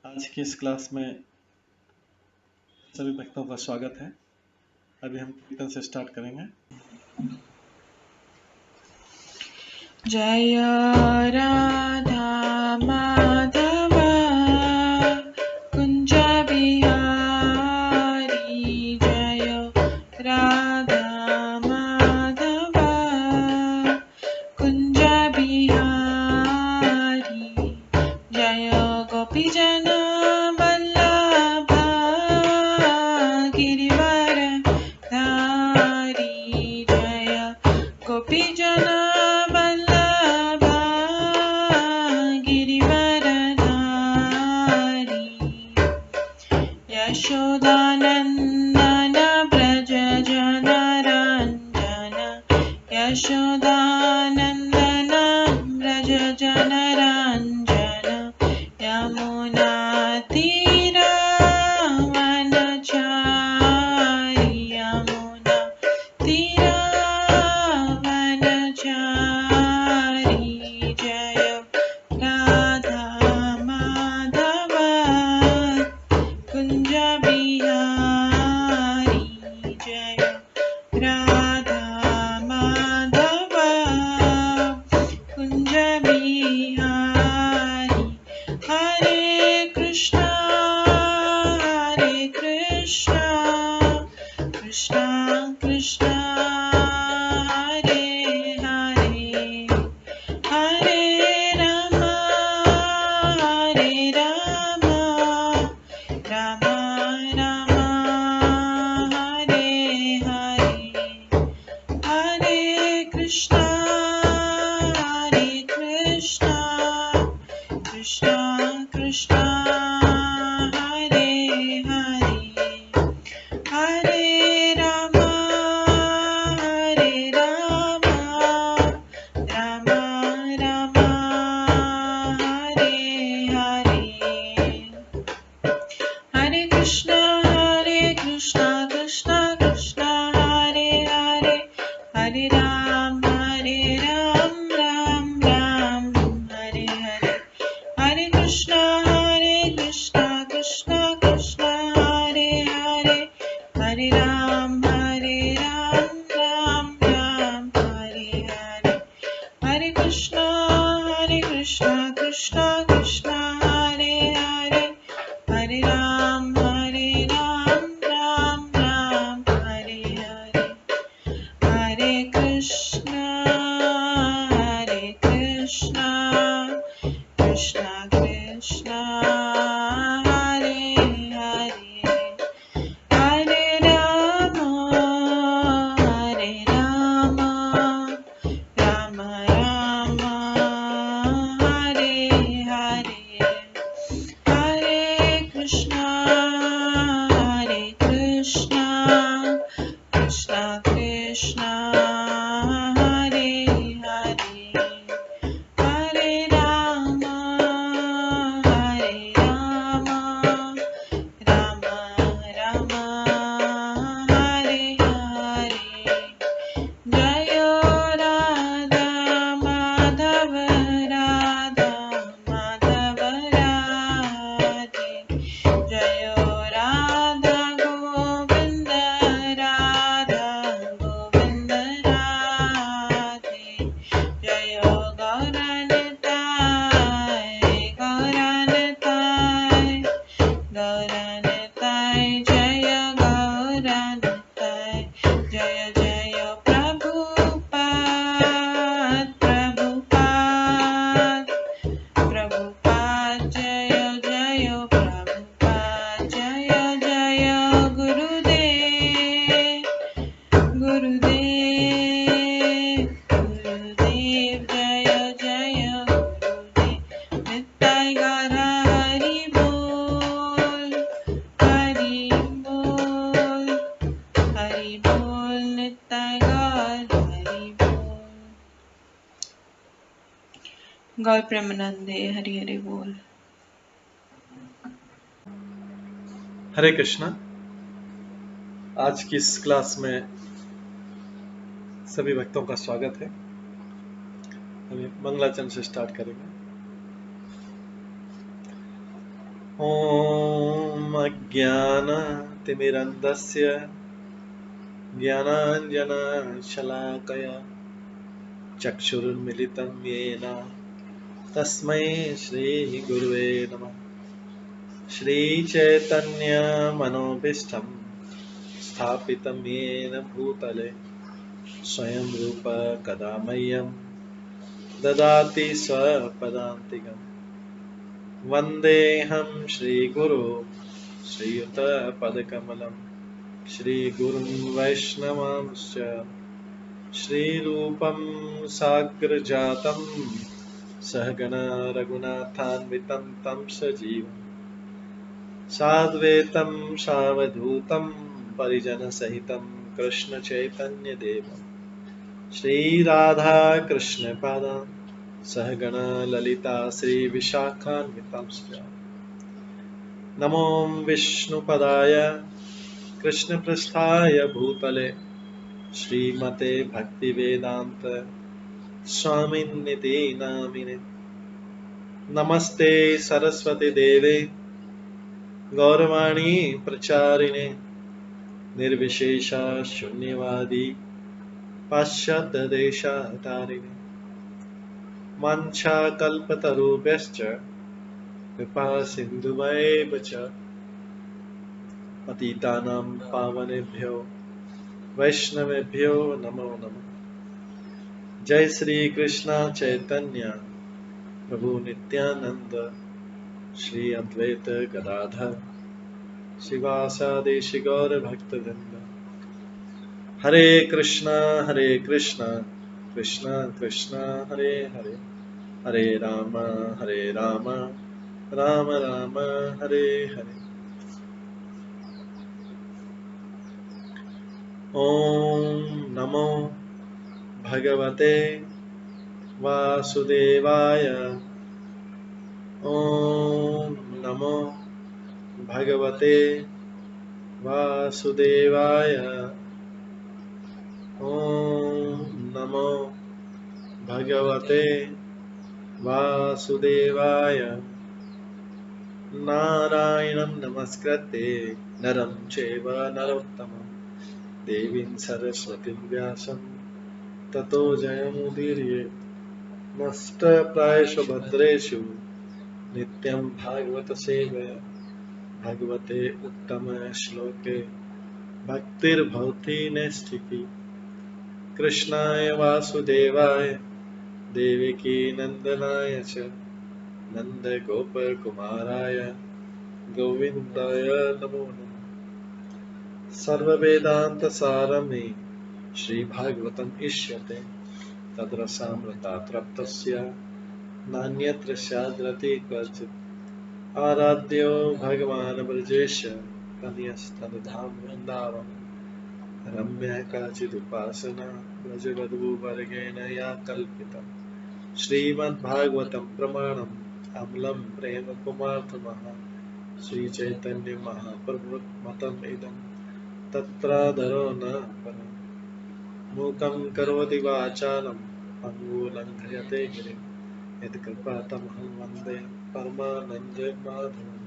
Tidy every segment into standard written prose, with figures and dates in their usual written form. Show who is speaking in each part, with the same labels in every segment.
Speaker 1: आज की इस क्लास में सभी भक्तों का स्वागत है। अभी हम कीर्तन से स्टार्ट करेंगे।
Speaker 2: जय राधा माधव कुंज बिहारी, जय राधा माधव कुंज बिहारी, जय गोपीजन वल्लभ गिरिवर धारी, जय गोपीजन वल्लभ गिरिवर धारी, यशोदानंदन ब्रज जन रंजन, यशोदानंदन ब्रज जन रंजन, यमुना तीरा वनचारी, यमुना तीरा वनचारी, जय राधा माधव कुंज बिहारी, जय राधा माधव कुंज बिहारी, हरे कृष्णा कृष्णा कृष्णा हरे हरे, हरे राम राम राम हरे हरे, हरे कृष्णा कृष्णा कृष्णा हरे हरे, हरे राम राम राम हरे हरे, हरे कृष्णा कृष्णा कृष्णा हरे हरे, हरे राम राम राम हरे हरे, हरे कृष्णा कृष्णा कृष्णा हरे हरे, हरे राम राम राम हरे हरे, हरे कृष्णा कृष्णा कृष्णा हरे हरे, हरे राम राम राम हरे हरे, हरे कृष्णा कृष्णा कृष्णा हरे हरे, हरे राम राम राम हरे हरे, हरे कृष्णा कृष्णा कृष्णा हरे हरे, हरे राम राम राम हरे हरे, जय राधा माधव राधे, जय राधा गोविंद राधे, जय गौरनताय जय गौरनताय, जय जय प्रभुपाद जय जय प्रभुपाद, जय जय गुरुदेव जय जय गुरुदेव, नित्य गौर हरि बोल नित्य गौर हरि बोल, गौर प्रेमानंदे हरि हरि बोल।
Speaker 1: हरे कृष्णा। आज की इस क्लास में सभी भक्तों का स्वागत है। अभी मंगलाचरण से स्टार्ट करेंगे। ॐ अज्ञानतिमिरन्धस्य ज्ञानाञ्जनशलाकया चक्षुरुन्मिलितं येन तस्मै श्रीगुरुवे नमः। श्रीचैतन्यमनोभीष्टं स्थापितं येन भूतले स्वयं रूप कदा मह्यं ददाति स्वपदान्तिकम्। वन्देऽहं श्रीगुरो श्रीयुतपदकमलं श्रीगुरुं वैष्णवांश्च श्रीरूपं साग्रजातं सहगणा रघुनाथान्वितं तं सजीवं साद्वैतं सावधूतं परिजनसहितं कृष्णचैतन्यदेवं श्रीराधाकृष्णपादान् सहगणा ललिता श्रीविशाखान्वितांश्च नमो विष्णुपदाय कृष्णपृष्ठाय भूतले श्रीमते भक्तिवेदांत स्वामिन्निति नामिने। नमस्ते सरस्वती देवे गौरवाणी प्रचारिणे निर्विशेषा शून्यवादी पाश्चात्य देशातारिणे। वाञ्छाकल्पतरुभ्यश्च कृपा सिन्धुभ्येव च पतितानां पावनेभ्यो वैष्णवेभ्यो नमो नमः। जय श्री कृष्ण चैतन्य प्रभु नित्यानंद श्री अद्वैत गदाधर शिवासादि गौर भक्तवृंद। हरे कृष्णा कृष्णा कृष्णा हरे हरे, हरे राम राम राम हरे हरे। ओम नमो भगवते वासुदेवाय। ओम नमो भगवते वासुदेवाय। ओम नमो भगवते वासुदेवाय। नारायणं नमस्कृत्य नरं चैव नरोत्तमं देवीं सरस्वतीं व्यासं ततो जयमुदीरयेत्। नष्टप्रायेषु भद्रेषु नित्यं भागवत सेवया भगवते उत्तम श्लोके भक्तिर्भवति नैष्ठिकी। कृष्णाय वासुदेवाय देवकी नंदनाय च नन्दगोपकुमाराय गोविन्दाय नमो नमः। सर्ववेदान्तसारमे श्रीभागवतम् इष्यते तद्रसामृतात् नान्यत्र स्याद्रति क्वचित्। आराध्यो भगवान् ब्रजेश तनयस्तनुधाम वृन्दावन रम्या काचिदुपासना व्रजवधूवर्गेण या कल्पिता। श्रीमद्भागवतं प्रमाणम् अमलं प्रेम कुमार्थमः श्रीचैतन्य महाप्रभुमतम् इदं तत्रादरो न परम्। मूकं करोति वाचालं पङ्गुलङ्घयते गिरिं यत्कृपातमहं वन्दे परमानन्दमाधवम्।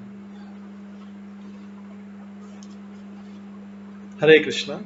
Speaker 1: हरे कृष्णा।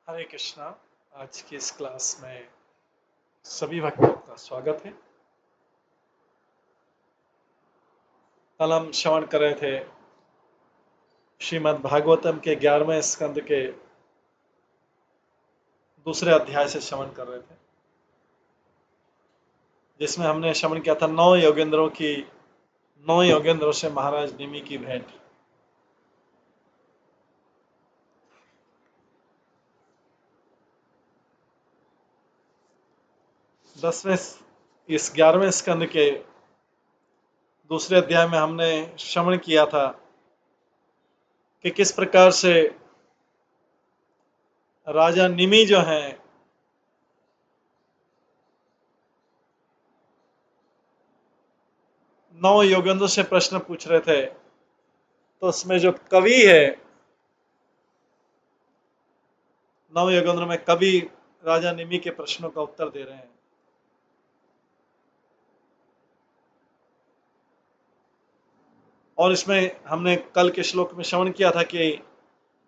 Speaker 1: हरे कृष्णा। आज की इस क्लास में सभी भक्तों का स्वागत है। कल हम श्रवण कर रहे थे श्रीमद् भागवतम के 11वें स्कंद के दूसरे अध्याय से श्रवण कर रहे थे, जिसमें हमने श्रवण किया था 9 योगेंद्रों से महाराज निमि की भेंट। इस 11वें स्कंद के दूसरे अध्याय में हमने श्रवण किया था कि किस प्रकार से राजा निमि जो हैं 9 योगेंद्रों से प्रश्न पूछ रहे थे, तो उसमें जो कवि है 9 योगेंद्रों में कवि राजा निमि के प्रश्नों का उत्तर दे रहे हैं। और इसमें हमने कल के श्लोक में श्रवण किया था कि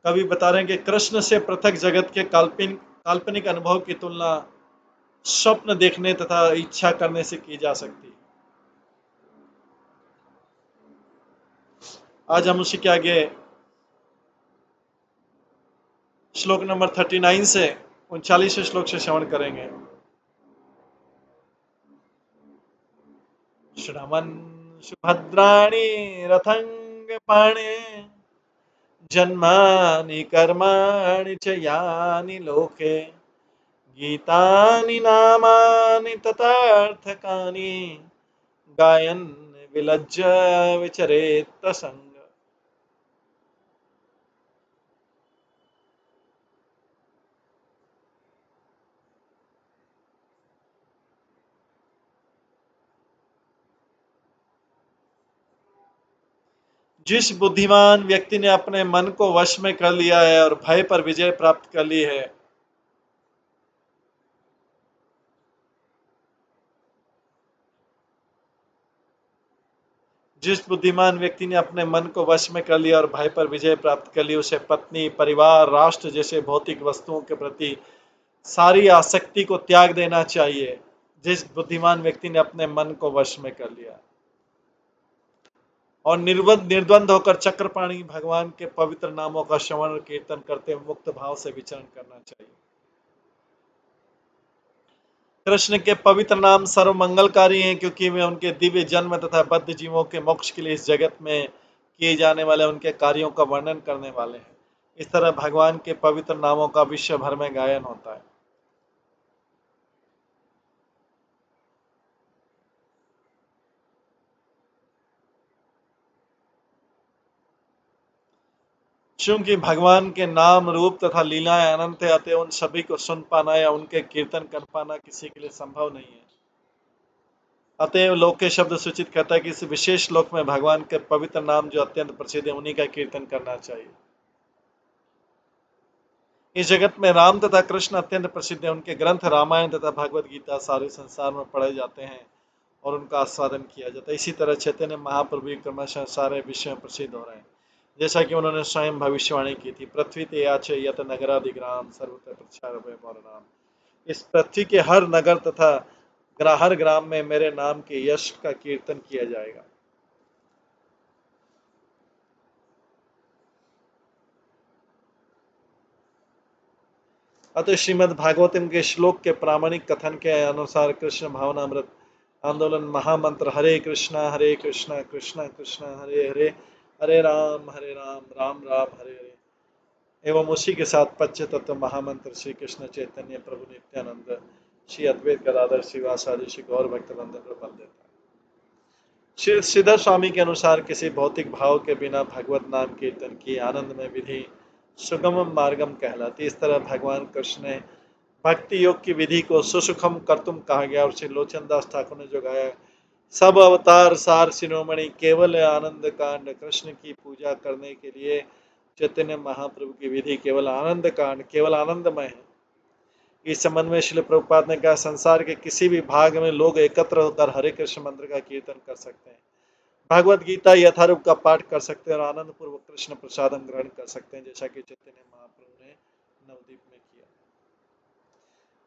Speaker 1: कवि बता रहे हैं कि कृष्ण से पृथक जगत के काल्पनिक अनुभव की तुलना स्वप्न देखने तथा इच्छा करने से की जा सकती है। आज हम उसी के आगे श्लोक नंबर 39 से 39वें श्लोक से श्रवण करेंगे। श्रवण सुभद्राणि रथंग पाणे जन्मानि कर्माणि च यानि लोके गीतानि नामानि तथार्थकानि गायन् विलज्ज विचरेत संग। जिस बुद्धिमान व्यक्ति ने अपने मन को वश में कर लिया है और भय पर विजय प्राप्त कर ली है, जिस बुद्धिमान व्यक्ति ने अपने मन को वश में कर लिया और भय पर विजय प्राप्त कर ली, उसे पत्नी, परिवार, राष्ट्र जैसे भौतिक वस्तुओं के प्रति सारी आसक्ति को त्याग देना चाहिए। जिस बुद्धिमान व्यक्ति ने अपने मन को वश में कर लिया और निर्द्वंद होकर चक्रपाणी भगवान के पवित्र नामों का श्रवण और कीर्तन करते हुए मुक्त भाव से विचरण करना चाहिए। कृष्ण के पवित्र नाम सर्व मंगलकारी हैं, क्योंकि वे उनके दिव्य जन्म तथा बद्ध जीवों के मोक्ष के लिए इस जगत में किए जाने वाले उनके कार्यों का वर्णन करने वाले हैं। इस तरह भगवान के पवित्र नामों का विश्व भर में गायन होता है। चूंकि भगवान के नाम, रूप तथा लीलाएं अनंत है, अतः उन सभी को सुन पाना या उनके कीर्तन कर पाना किसी के लिए संभव नहीं है। अतएव लोक के शब्द सूचित करता है कि इस विशेष श्लोक में भगवान के पवित्र नाम जो अत्यंत प्रसिद्ध है, उन्हीं का कीर्तन करना चाहिए। इस जगत में राम तथा कृष्ण अत्यंत प्रसिद्ध है। उनके ग्रंथ रामायण तथा भगवद गीता सारे संसार में पढ़े जाते हैं और उनका आस्वादन किया जाता है। इसी तरह चैतन्य महाप्रभु भी क्रमशः सारे विश्व में प्रसिद्ध हो रहे हैं, जैसा कि उन्होंने स्वयं भविष्यवाणी की थी। पृथ्वी ते याचे यत नगरादिग्राम सर्वत्र प्रचारभय मोर। इस पृथ्वी के हर नगर तथा हर ग्राम में मेरे नाम के यश का कीर्तन किया जाएगा। अतः श्रीमद् भागवतम के श्लोक के प्रामाणिक कथन के अनुसार कृष्ण भावनामृत आंदोलन महामंत्र हरे कृष्णा कृष्णा कृष्णा हरे हरे, हरे राम राम राम हरे हरे एवं उसी के साथ पंचतत्व महामंत्र श्री कृष्ण चैतन्य प्रभु नित्यानंद श्री अद्वैत गदाधर श्रीवासादि श्री गौर भक्तवृंद पर बल देता है। श्री श्रीधर स्वामी के अनुसार किसी भौतिक भाव के बिना भगवत नाम कीर्तन की आनंद में विधि सुगम मार्गम कहलाती। इस तरह भगवान कृष्ण ने भक्ति योग की विधि को सुसुखम कर्तुम कहा गया। और श्री लोचन दास ठाकुर ने जो गाया, सब अवतार सार शिरोमणि केवल आनंद कांड, कृष्ण की पूजा करने के लिए चैतन्य महाप्रभु की विधि केवल आनंद कांड, केवल आनंदमय है। इस संबंध में श्रील प्रभुपाद ने कहा, संसार के किसी भी भाग में लोग एकत्र होकर हरे कृष्ण मंत्र का कीर्तन कर सकते हैं, भगवत गीता यथारूप का पाठ कर सकते हैं और आनंद पूर्वक कृष्ण प्रसादम ग्रहण कर सकते हैं, जैसा कि चैतन्य महाप्रभु ने नवद्वीप में किया।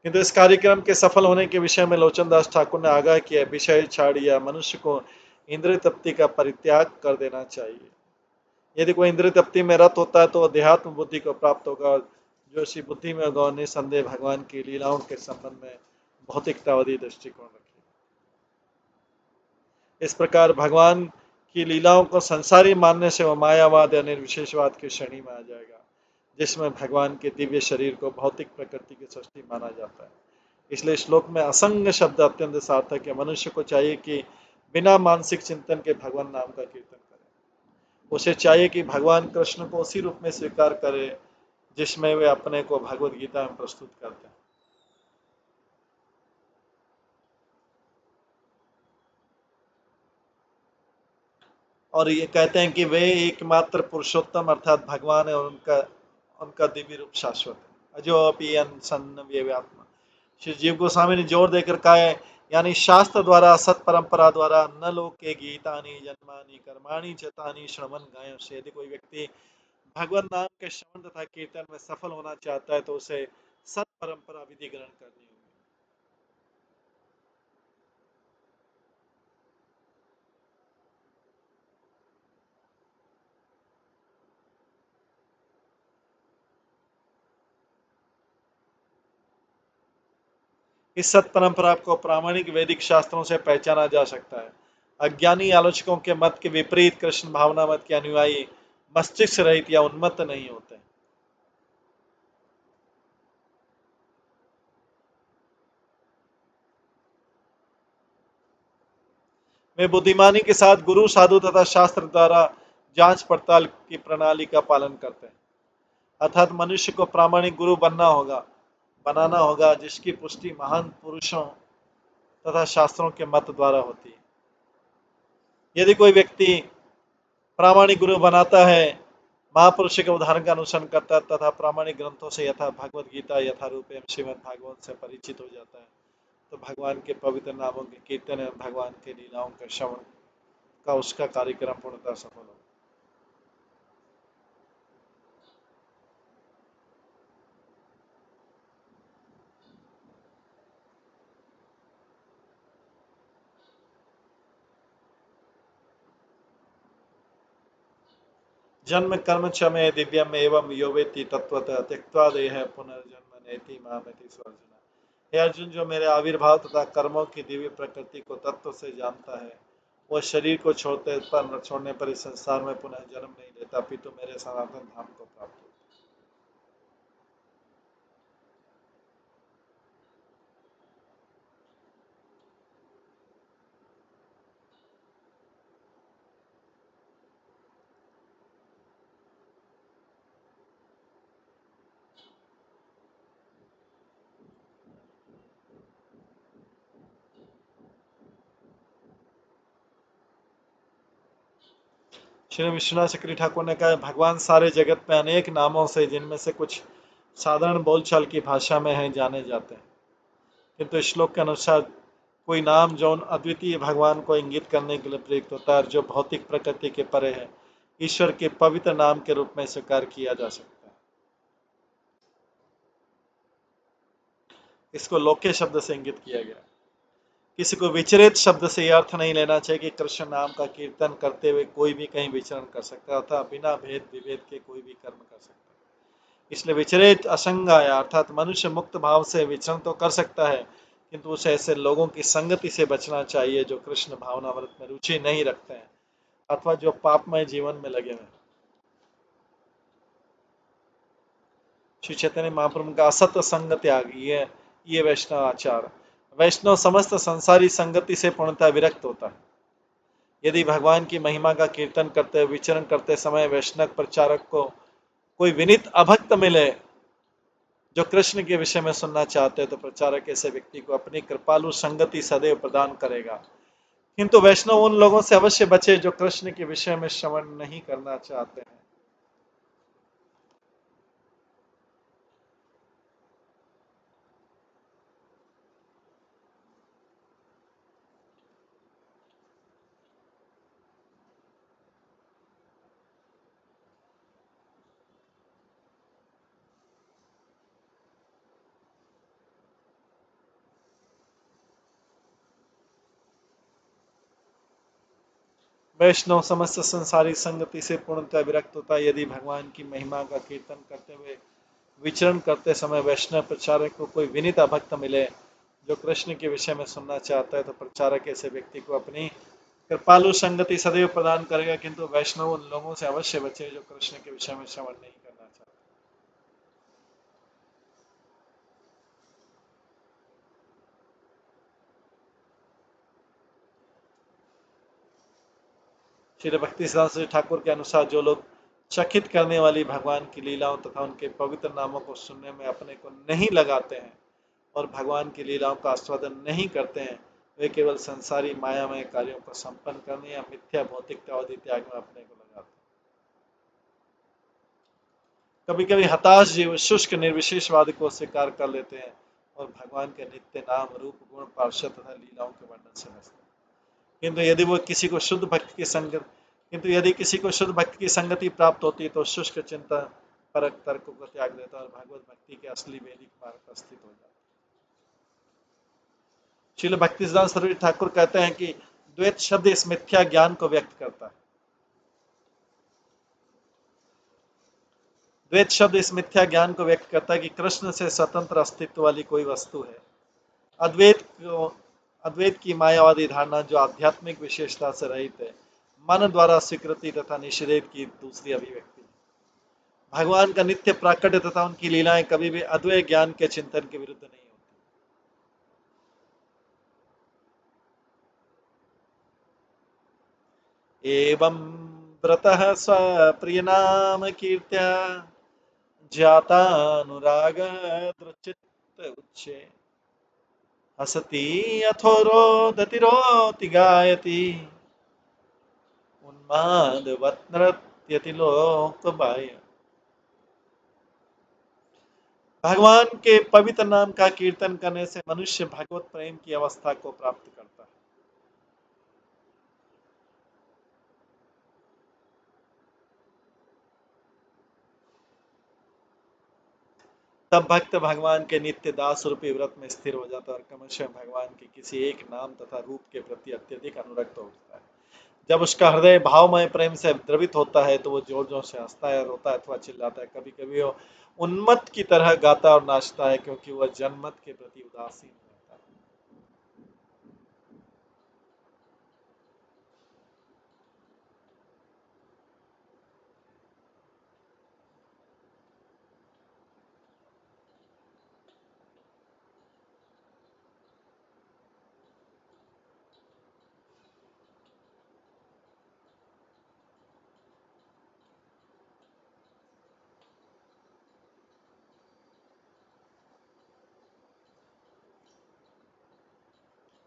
Speaker 1: किंतु इस कार्यक्रम के सफल होने के विषय में लोचन दास ठाकुर ने आगाह किया, विषय छाड़िया मनुष्य को इंद्रिय तृप्ति का परित्याग कर देना चाहिए। यदि कोई इंद्रिय तृप्ति में रत होता है तो अध्यात्म बुद्धि को प्राप्त होगा, जो इसी बुद्धि में होगा निसंदेह भगवान की लीलाओं के संबंध में भौतिकतावादी दृष्टिकोण रखेगा। इस प्रकार भगवान की लीलाओं को संसारी मानने से वह मायावाद या निर्विशेषवाद की श्रेणी में आ जाएगा, जिसमें भगवान के दिव्य शरीर को भौतिक प्रकृति की सृष्टि माना जाता है। इसलिए श्लोक में असंग शब्द अत्यंत सार्थक है। मनुष्य को चाहिए कि बिना मानसिक चिंतन के भगवान नाम का कीर्तन करे। उसे चाहिए कि भगवान कृष्ण को उसी रूप में स्वीकार करे जिसमें वे अपने को भगवत गीता में प्रस्तुत करते हैं। और ये कहते हैं कि वे एकमात्र पुरुषोत्तम अर्थात भगवान है और उनका उनका दिव्य रूप शाश्वत है। अजो अपि सन्न व्यव्यात्मा। श्री जीव गोस्वामी ने जोर देकर कहा है, यानी शास्त्र द्वारा सत परंपरा द्वारा न लोके गीतानि जन्मानि कर्माणि चतानि श्रवण गायन से। यदि कोई व्यक्ति भगवान नाम के श्रवण तथा कीर्तन में सफल होना चाहता है तो उसे सत परंपरा विधि ग्रहण करनी होगी। इस सत परंपरा को प्रामाणिक वैदिक शास्त्रों से पहचाना जा सकता है। अज्ञानी आलोचकों के मत के विपरीत कृष्ण भावना मत के अनुयायी मस्तिष्क रहित या उन्मत्त नहीं होते। वे बुद्धिमानी के साथ गुरु साधु तथा शास्त्र द्वारा जांच पड़ताल की प्रणाली का पालन करते हैं। अर्थात मनुष्य को प्रामाणिक गुरु बनाना होगा जिसकी पुष्टि महान पुरुषों तथा शास्त्रों के मत द्वारा होती है। यदि कोई व्यक्ति प्रामाणिक गुरु बनाता है, महापुरुष के उदाहरण का अनुसरण करता है तथा प्रामाणिक ग्रंथों से यथा भगवत गीता यथारूप एवं श्रीमद् भागवत से परिचित हो जाता है, तो भगवान के पवित्र नामों के कीर्तन एवं भगवान के लीलाओं के श्रवण का उसका कार्यक्रम पूर्णतः सफल हो। जन्म कर्म च मे दिव्यम एवं यो वेत्ति तत्वतः त्यक्त्वा देह पुनर्जन्म नेति मामेति स्वर्जुन। हे अर्जुन, जो मेरे आविर्भाव तथा कर्मों की दिव्य प्रकृति को तत्व से जानता है, वह शरीर को छोड़ने पर इस संसार में पुनः जन्म नहीं लेता, अपितु मेरे सनातन धाम को प्राप्त होता है। श्री विश्वनाथ चक्री ठाकुर ने कहा, भगवान सारे जगत में अनेक नामों से, जिनमें से कुछ साधारण बोलचाल की भाषा में हैं, जाने जाते हैं, किंतु श्लोक के अनुसार कोई नाम जो उन अद्वितीय भगवान को इंगित करने के लिए प्रयुक्त होता है, जो भौतिक प्रकृति के परे है, ईश्वर के पवित्र नाम के रूप में स्वीकार किया जा सकता है। इसको लोके शब्द से इंगित किया गया। किसी को विचरित शब्द से यह अर्थ नहीं लेना चाहिए कि कृष्ण नाम का कीर्तन करते हुए कोई भी कहीं विचरण कर सकता है अथवा बिना भेद विभेद के कोई भी कर्म कर सकता है। इसलिए विचरित असंग आया, अर्थात मनुष्य मुक्त भाव से विचरण तो कर सकता है, किंतु उसे ऐसे लोगों की संगति से बचना चाहिए जो कृष्ण भावनामृत में रुचि नहीं रखते हैं अथवा जो पापमय जीवन में लगे हुए। श्री चैतन्य महाप्रभु का असत संग त्याग, ये वैष्णव आचार। वैष्णव समस्त संसारी संगति से पूर्णतः विरक्त होता है। यदि भगवान की महिमा का कीर्तन करते विचरण करते समय वैष्णव प्रचारक को कोई विनीत अभक्त मिले जो कृष्ण के विषय में सुनना चाहते हैं, तो प्रचारक ऐसे व्यक्ति को अपनी कृपालु संगति सदैव प्रदान करेगा। किंतु वैष्णव उन लोगों से अवश्य बचे जो कृष्ण के विषय में श्रवण नहीं करना चाहते हैं। वैष्णव समस्त संसारी संगति से पूर्णतः विरक्त होता है। यदि भगवान की महिमा का कीर्तन करते हुए विचरण करते समय वैष्णव प्रचारक को कोई विनीत भक्त मिले जो कृष्ण के विषय में सुनना चाहता है, तो प्रचारक ऐसे व्यक्ति को अपनी कृपालु संगति सदैव प्रदान करेगा, किंतु वैष्णव उन लोगों से अवश्य बचे जो कृष्ण के विषय में श्रवण नहीं करना चाहते। श्री भक्ति सिद्धांत ठाकुर के अनुसार जो लोग चकित करने वाली भगवान की लीलाओं तथा उनके पवित्र नामों को सुनने में अपने को नहीं लगाते हैं और भगवान की लीलाओं का आस्वादन नहीं करते हैं, वे केवल संसारी मायामय कार्यों को संपन्न करने या मिथ्या भौतिकतावादी त्याग में अपने को लगाते हैं। कभी कभी हताश जीव शुष्क निर्विशेषवाद को स्वीकार कर लेते हैं और भगवान के नित्य नाम रूप गुण पार्षद तथा लीलाओं के वर्णन से रचते हैं। किंतु यदि वो किसी को शुद्ध भक्त की संगत किंतु यदि किसी को शुद्ध भक्त की संगति प्राप्त होती है तो शुष्क चिंता परक तर्क को त्याग देता है और भगवत भक्ति के असली वैदिक मार्ग पर स्थित हो जाता है। श्रील भक्तिसिद्धांत सरस्वती ठाकुर कहते हैं कि द्वैत शब्द इस मिथ्या ज्ञान को व्यक्त करता है। द्वैत शब्द इस मिथ्या ज्ञान को व्यक्त करता है कि कृष्ण से स्वतंत्र अस्तित्व वाली कोई वस्तु है। अद्वैत की मायावादी धारणा जो आध्यात्मिक विशेषता से रहित है, मन द्वारा स्वीकृति तथा निषेध की दूसरी अभिव्यक्ति। भगवान का नित्य प्राकट्य तथा उनकी लीलाएं कभी भी अद्वैत ज्ञान के चिंतन के विरुद्ध नहीं होती। एवं व्रतः स्वप्रियनाम कीर्त्या जातानुराग दृचित उच्चे हसति अथोरोदतिरोति गायति उन्मादवत् नृत्यति लोकबाह्य। भगवान के पवित्र नाम का कीर्तन करने से मनुष्य भगवत प्रेम की अवस्था को प्राप्त करता है। तब भक्त भगवान के नित्य दास रूपी व्रत में स्थिर हो जाता है और क्रमशः भगवान के किसी एक नाम तथा रूप के प्रति अत्यधिक अनुरक्त हो उठता है। जब उसका हृदय भावमय प्रेम से द्रवित होता है तो वो जोर जोर से हंसता है, रोता है अथवा चिल्लाता है। कभी कभी वो उन्मत्त की तरह गाता और नाचता है, क्योंकि वह जनमत के प्रति उदासीन रहता है।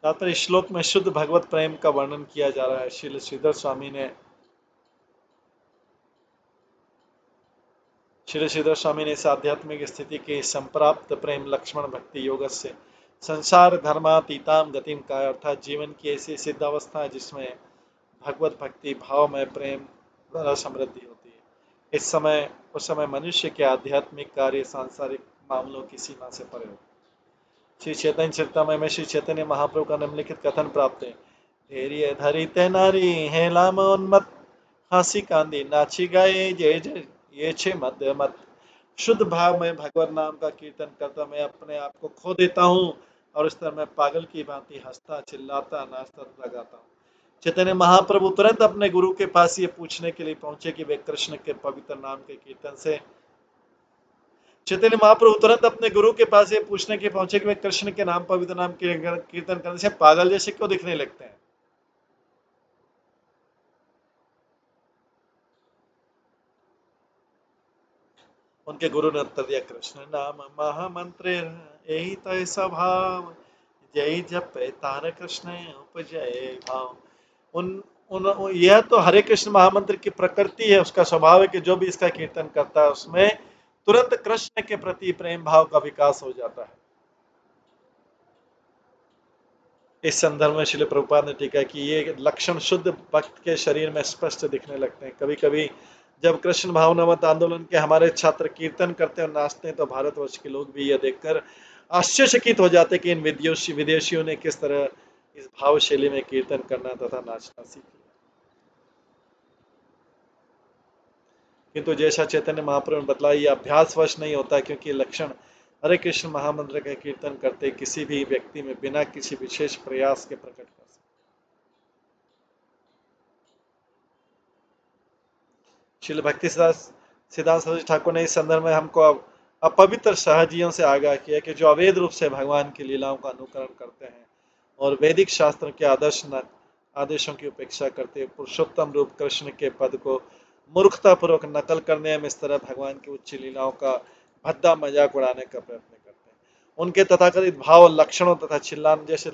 Speaker 1: तात्पर्य श्लोक में शुद्ध भगवत प्रेम का वर्णन किया जा रहा है। श्रील श्रीधर स्वामी ने इस आध्यात्मिक स्थिति के संप्राप्त प्रेम लक्ष्मण भक्ति योग से संसार धर्मातीताम गतिम का, अर्थात जीवन की ऐसी सिद्ध अवस्था है जिसमें भगवत भक्ति भाव में प्रेम द्वारा समृद्धि होती है। उस समय मनुष्य के आध्यात्मिक कार्य सांसारिक मामलों की सीमा से परे होते। श्री चैतन्य चरितमय में श्री चैतन्य महाप्रभु का निम्नलिखित कथन प्राप्त है। धैर्य धरिते नारी हेलाम उन्मत हंसी कांदी नाची गाए जय जय ये छे मध्य मत। शुद्ध भाव में भगवान नाम का कीर्तन करता मैं अपने आप को खो देता हूँ और इस तरह मैं पागल की भांति हंसता चिल्लाता नाचता तथा गाता हूँ। चैतन्य महाप्रभु तुरंत अपने गुरु के पास ये पूछने के लिए पहुंचे कि वे कृष्ण के पवित्र नाम के कीर्तन से चैतन्य महाप्रभु तुरंत अपने गुरु के पास ये पूछने के पहुंचे कि वे कृष्ण के नाम पवित्र नाम के कीर्तन करने से पागल जैसे क्यों दिखने लगते हैं। उनके गुरु ने उत्तर दिया, कृष्ण नाम महामंत्र यही तय स्वभाव जय जप तार कृष्ण उपजय भाव। उन उन यह तो हरे कृष्ण महामंत्र की प्रकृति है, उसका स्वभाव है कि जो भी इसका कीर्तन करता है उसमें तुरंत कृष्ण के प्रति प्रेम भाव का विकास हो जाता है। इस संदर्भ में श्रील प्रभुपाद ने टीका कि ये लक्षण शुद्ध भक्त के शरीर में स्पष्ट दिखने लगते हैं। कभी कभी जब कृष्ण भावनामत आंदोलन के हमारे छात्र कीर्तन करते और नाचते हैं तो भारतवर्ष के लोग भी यह देखकर आश्चर्यचकित हो जाते कि इन विदेशियों ने किस तरह इस भाव शैली में कीर्तन करना तथा नाचना सीख लिया। किंतु जैसा चैतन्य महाप्रभु ने बतलाया, यह अभ्यासवश नहीं होता, क्योंकि ये लक्षण हरे कृष्ण महामंत्र का कीर्तन करते किसी भी व्यक्ति में बिना किसी विशेष प्रयास के प्रकट कर सकते। श्रील भक्ति सिद्धांत सरस्वती ठाकुर ने इस संदर्भ में हमको अपवित्र सहजियों से आगाह किया कि जो अवैध रूप से भगवान की लीलाओं का अनुकरण करते हैं और वैदिक शास्त्र के आदेशों की उपेक्षा करते पुरुषोत्तम रूप कृष्ण के पद को मूर्खतापूर्वक नकल करने में इस तरह भगवान की उच्च लीलाओं का भद्दा मजाक उड़ाने का प्रयत्न करते हैं। उनके तथाकथित भाव और लक्षणों तथा चिल्लाने जैसे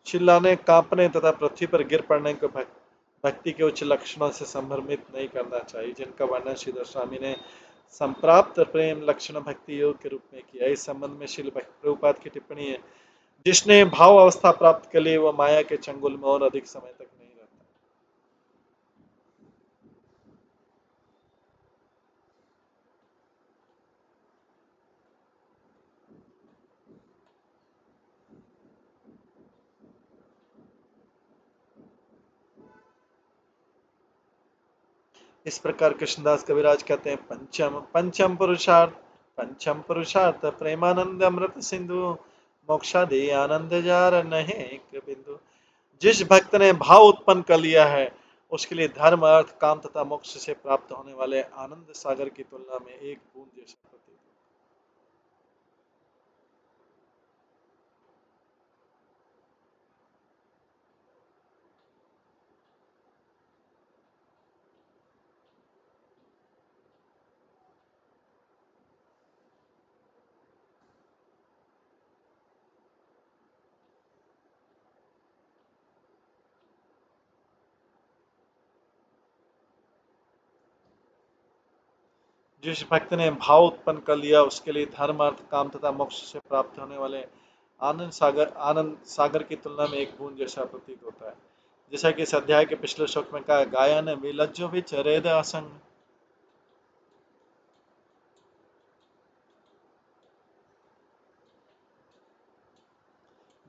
Speaker 1: चिल्लाने, कांपने तथा पृथ्वी पर गिर पड़ने को भक्ति के उच्च लक्षणों से संभ्रमित नहीं करना चाहिए, जिनका वर्णन श्री स्वामी ने संप्राप्त प्रेम लक्षण भक्ति योग के रूप में किया। इस संबंध में श्रील प्रभुपाद की टिप्पणी है, जिसने भाव अवस्था प्राप्त कर ली वह माया के चंगुल में और अधिक समय तक नहीं रहता। इस प्रकार कृष्णदास कविराज कहते हैं, पंचम पुरुषार्थ प्रेमानंद अमृत सिंधु मोक्षादि आनंद जार नहीं एक बिंदु। जिस भक्त ने भाव उत्पन्न कर लिया है उसके लिए धर्म अर्थ काम तथा मोक्ष से प्राप्त होने वाले आनंद सागर की तुलना में एक बूंद जैसा प्रतीत होता है। जिस भक्त ने भाव उत्पन्न कर लिया उसके लिए धर्म अर्थ काम तथा मोक्ष से प्राप्त होने वाले आनंद सागर की तुलना में एक बूंद जैसा प्रतीत होता है। जैसा कि इस अध्याय के पिछले श्लोक में कहा, गायन विलज्जो विचरेद असंग।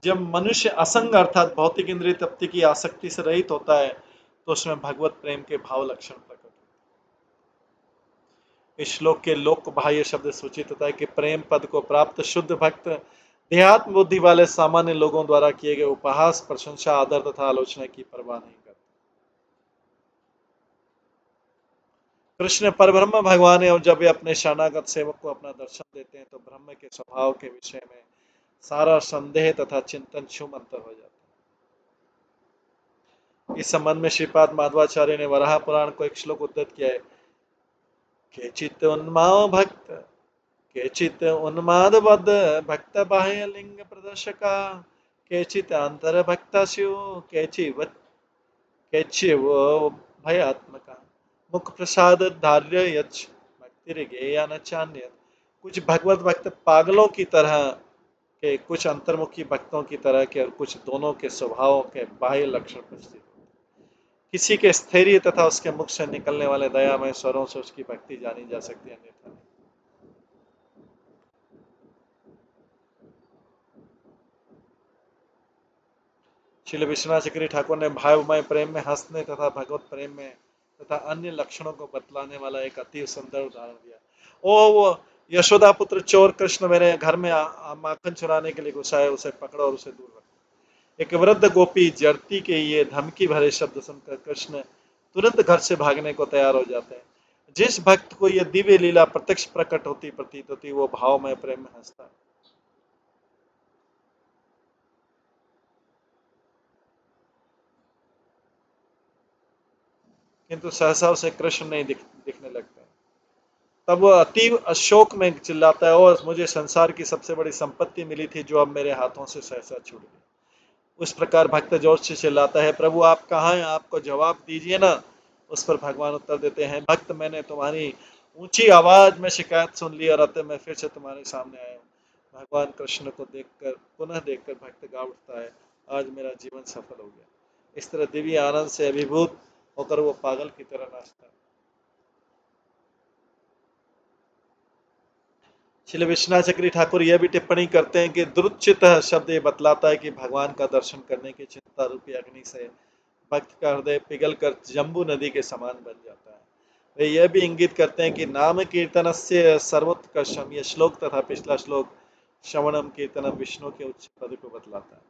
Speaker 1: जब मनुष्य असंग अर्थात भौतिक इंद्रिय तृप्ति की आसक्ति से रहित होता है तो उसमें भगवत प्रेम के भाव लक्षण प्रकट होते हैं। इस श्लोक के लोक बाह्य शब्द सूचित होता है कि प्रेम पद को प्राप्त शुद्ध भक्त देहात्म बुद्धि वाले सामान्य लोगों द्वारा किए गए उपहास, प्रशंसा, आदर तथा आलोचना की परवाह नहीं करते। कृष्ण परब्रह्म भगवान है और जब वे अपने शरणागत सेवक को अपना दर्शन देते हैं तो ब्रह्म के स्वभाव के विषय में सारा संदेह तथा चिंतन क्षुमंतर हो जाता है। इस संबंध में श्रीपाद माधवाचार्य ने वराह पुराण को एक श्लोक उद्धृत किया है, केचित उन्माद भक्त केचित उन्माद बद्ध भक्त बाह्य लिंग प्रदर्शका केचित अंतर भक्ता स्यु केचिव भयात्मका मुख प्रसाद धार्य यच भक्ति गेया न चान्य। कुछ भगवत भक्त पागलों की तरह के, कुछ अंतर्मुखी भक्तों की तरह के और कुछ दोनों के स्वभावों के बाह्य लक्षण प्रस्तुत। किसी के स्थैर्य तथा उसके मुख से निकलने वाले दयामय स्वरों से उसकी भक्ति जानी जा सकती है, अन्यथा नहीं। श्रील विश्वनाथ चक्री ठाकुर ने भावमय प्रेम में हंसने तथा भगवत प्रेम में तथा अन्य लक्षणों को बतलाने वाला एक अति सुंदर उदाहरण दिया। ओ वो यशोदा पुत्र चोर कृष्ण मेरे घर में माखन चुराने के लिए घुसा है, उसे पकड़ो और उसे दूर रखो। एक वृद्ध गोपी जड़ती के ये धमकी भरे शब्द सुनकर कृष्ण तुरंत घर से भागने को तैयार हो जाते हैं। जिस भक्त को यह दिव्य लीला प्रत्यक्ष प्रकट होती प्रतीत होती वो भावमय प्रेम में हंसता है। किंतु सहसा उसे कृष्ण नहीं दिखने लगता। तब वह अतीव अशोक में चिल्लाता है, और मुझे संसार की सबसे बड़ी संपत्ति मिली थी जो अब मेरे हाथों से सहसा छूट गई। उस प्रकार भक्त जोर से चिल्लाता है, प्रभु आप कहाँ हैं, आपको जवाब दीजिए ना। उस पर भगवान उत्तर देते हैं, भक्त मैंने तुम्हारी ऊंची आवाज में शिकायत सुन ली और अतः मैं फिर से तुम्हारे सामने आया हूँ। भगवान कृष्ण को पुनः देखकर भक्त गा उठता है, आज मेरा जीवन सफल हो गया। इस तरह दिव्य आनंद से अभिभूत होकर वो पागल की तरह नाचता है। श्री विश्वनाथ चक्री ठाकुर यह भी टिप्पणी करते हैं कि दुरुचित शब्द ये बतलाता है कि भगवान का दर्शन करने की चिंता रूपी अग्नि से भक्त का हृदय पिघल कर जम्बू नदी के समान बन जाता है। वे यह भी इंगित करते हैं कि नाम कीर्तन से सर्वोत्कर्षम, यह श्लोक तथा पिछला श्लोक श्रवणम कीर्तनम विष्णु के उच्च पद को बतलाता है।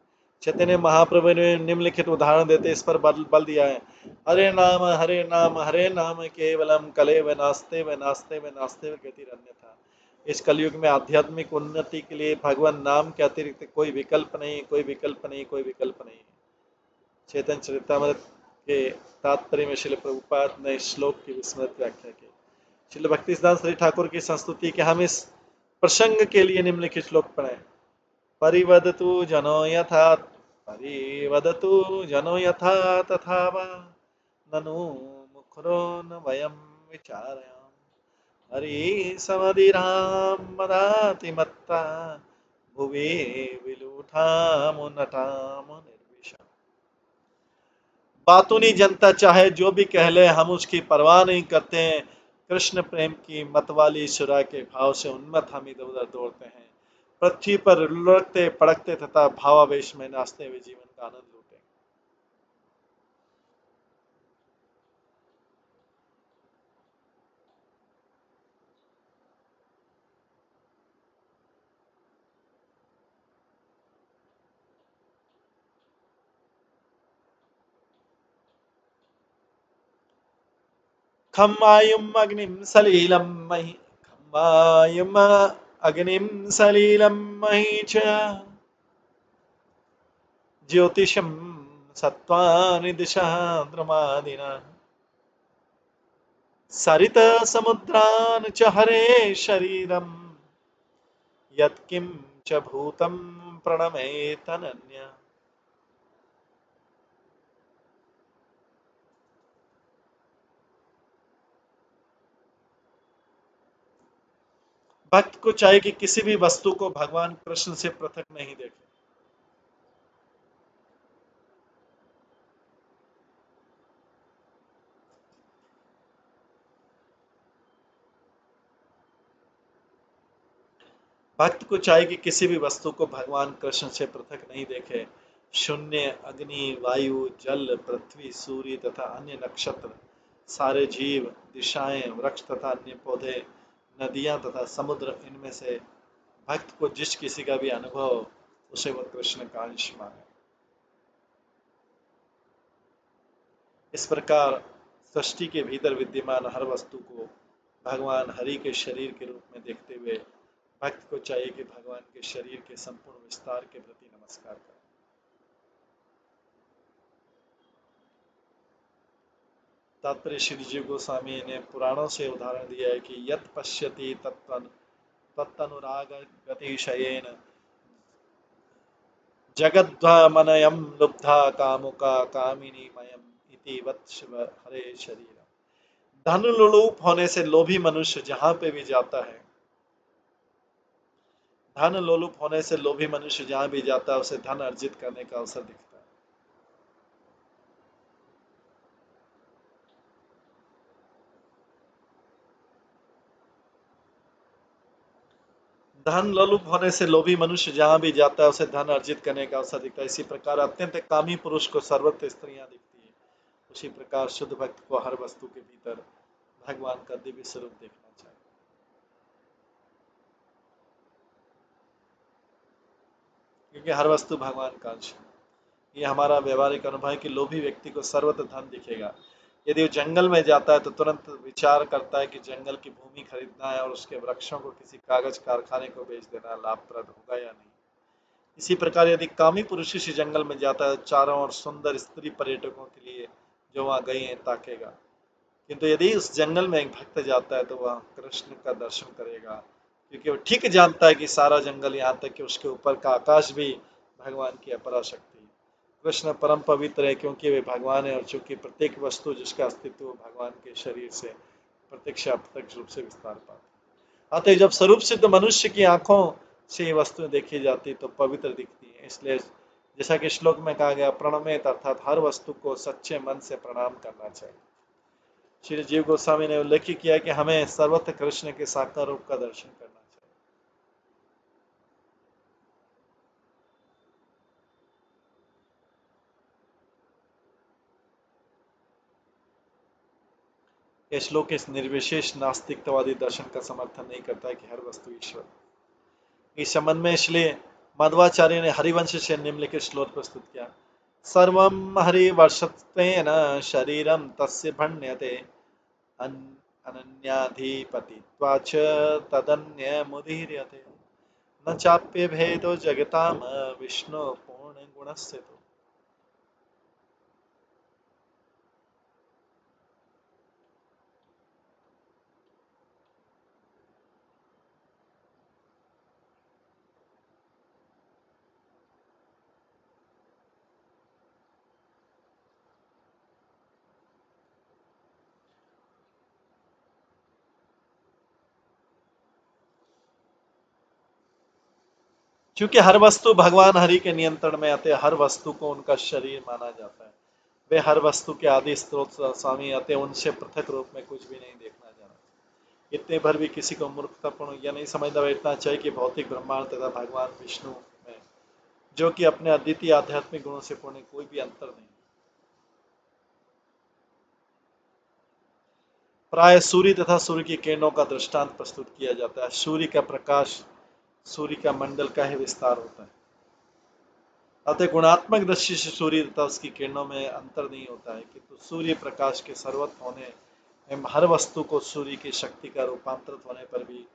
Speaker 1: चैतन्य महाप्रभु ने निम्नलिखित उदाहरण देते इस पर बल दिया है। हरे नाम केवलम कले व नास्ते व नास्ते व नास्ते व गति अन्यथा। इस कलयुग में आध्यात्मिक उन्नति के लिए भगवान नाम के अतिरिक्त कोई विकल्प नहीं, कोई विकल्प नहीं, कोई विकल्प नहीं। चैतन्य चरितामृत के तात्पर्य में श्रील प्रभुपाद ने इस श्लोक की विस्मृत व्याख्या की। श्रील भक्तिसिद्धांत श्री ठाकुर की संस्तुति के हम इस प्रसंग के लिए निम्नलिखित श्लोक पढ़ें। परिवदतु जनो यथा, परिवदतु जनो यथा तथा वा ननु मुखरो न वयं विचारयाम। हरि समधिराम मदाति मत्ता भुवि विलूठाम नटाम निर्विशा। बातों नहीं जनता, चाहे जो भी कह ले, हम उसकी परवाह नहीं करते हैं। कृष्ण प्रेम की मतवाली सुरा के भाव से उन्मत्त हम इधर उधर दौड़ते हैं। पृथ्वी पर लुढ़कते पड़कते तथा भावावेश में नाचते हुए जीवन का आनंद लूटें। खम्मायुम अग्निम सलीलम मही, खम्मायुम अग्निम सलीलम मही च ज्योतिषम सत्वानि दिशा द्रमादिना सरित समुद्रान च हरे शरीरम यत्किं च भूतं प्रणमेतनन्या। भक्त को चाहिए कि किसी भी वस्तु को भगवान कृष्ण से पृथक नहीं देखे। भक्त को चाहिए कि किसी भी वस्तु को भगवान कृष्ण से पृथक नहीं देखे। शून्य, अग्नि, वायु, जल, पृथ्वी, सूर्य तथा अन्य नक्षत्र, सारे जीव, दिशाएं, वृक्ष तथा अन्य पौधे, नदियां तथा समुद्र, इनमें से भक्त को जिस किसी का भी अनुभव, उसे वह कृष्ण का अंश माने। इस प्रकार सृष्टि के भीतर विद्यमान हर वस्तु को भगवान हरि के शरीर के रूप में देखते हुए भक्त को चाहिए कि भगवान के शरीर के संपूर्ण विस्तार के प्रति नमस्कार करें। तात्पर्य श्री जीव गोस्वामी ने पुराणों से उदाहरण दिया है कि यत पश्यति तत्तनुराग गतिशयेन जगद्वामनयं लुब्धा कामुका कामिनी मयम इति वत् शिव हरे शरीर। धन लोलुप होने से लोभी मनुष्य जहां पे भी जाता है, धन लोलुप होने से लोभी मनुष्य जहां भी जाता है उसे धन अर्जित करने का अवसर दिखता है। धन लोलुप होने से लोभी मनुष्य जहां भी जाता है उसे धन अर्जित करने का अवसर दिखता है। इसी प्रकार अत्यंत कामी पुरुष को सर्वत्र स्त्रियां दिखती है। उसी प्रकार शुद्ध भक्त को हर वस्तु के भीतर भगवान का दिव्य स्वरूप देखना चाहिए। क्योंकि हर वस्तु भगवान का अंश है। ये हमारा व्यवहारिक अनुभव है कि लोभी व्यक्ति को सर्वत्र धन दिखेगा। यदि वो जंगल में जाता है तो तुरंत विचार करता है कि जंगल की भूमि खरीदना है और उसके वृक्षों को किसी कागज कारखाने को बेच देना लाभप्रद होगा या नहीं। इसी प्रकार यदि कामी पुरुष इसी जंगल में जाता है, चारों ओर सुंदर स्त्री पर्यटकों के लिए जो वहां गए हैं ताकेगा। किंतु यदि उस जंगल में एक भक्त जाता है तो वह कृष्ण का दर्शन करेगा, क्योंकि वो ठीक जानता है कि सारा जंगल, यहाँ तक कि उसके ऊपर का आकाश भी भगवान की अपरा शक्ति है। कृष्ण परम पवित्र है क्योंकि वे भगवान है और चूंकि प्रत्येक वस्तु जिसका अस्तित्व भगवान के शरीर से प्रत्यक्ष अप्रत्यक्ष रूप से विस्तार पाता है। अतः जब स्वरूप सिद्ध मनुष्य की आंखों से ये वस्तुएं देखी जाती तो पवित्र दिखती है। इसलिए जैसा कि श्लोक में कहा गया, प्रणमेत अर्थात हर वस्तु को सच्चे मन से प्रणाम करना चाहिए। श्री जीव गोस्वामी ने उल्लेख किया कि हमें सर्वत्र कृष्ण के साकार रूप का दर्शन करना चाहिए। यह श्लोक इस निर्विशेष नास्तिकतावादी दर्शन का समर्थन नहीं करता है कि हर वस्तु ईश्वर है। इस संबंध में इसलिए मध्वाचार्य ने हरिवंश से निम्नलिखित श्लोक प्रस्तुत किया। सर्वं हरिवर्षत्वेन शरीरं तस्य भण्यते अनन्याधिपतित्वाच्च तदन्यमुदीर्यते न चाप्य भेदो जगताम विष्णु पूर्ण गुणस्य तो। क्योंकि हर वस्तु भगवान हरि के नियंत्रण में आते, हर वस्तु को उनका शरीर माना जाता है। वे हर वस्तु के आदि स्रोत स्वामी आते, उनसे पृथक रूप में कुछ भी नहीं देखना जाना। इतने भर भी किसी को मूर्खतापूर्ण यह नहीं समझना बैठना चाहिए कि भौतिक ब्रह्मांड तथा भगवान विष्णु में, जो कि अपने अद्वितीय आध्यात्मिक गुणों से पूर्ण, कोई भी अंतर नहीं। प्राय सूर्य तथा सूर्य की किरणों का दृष्टांत प्रस्तुत किया जाता है। सूर्य का प्रकाश सूर्य का मंडल का ही विस्तार होता है। अतः गुणात्मक दृष्टि से सूर्य तथा उसकी किरणों में अंतर नहीं होता है, किंतु सूर्य प्रकाश के सर्वत्र होने एवं हर वस्तु को सूर्य की शक्ति का रूपांतरित होने पर भी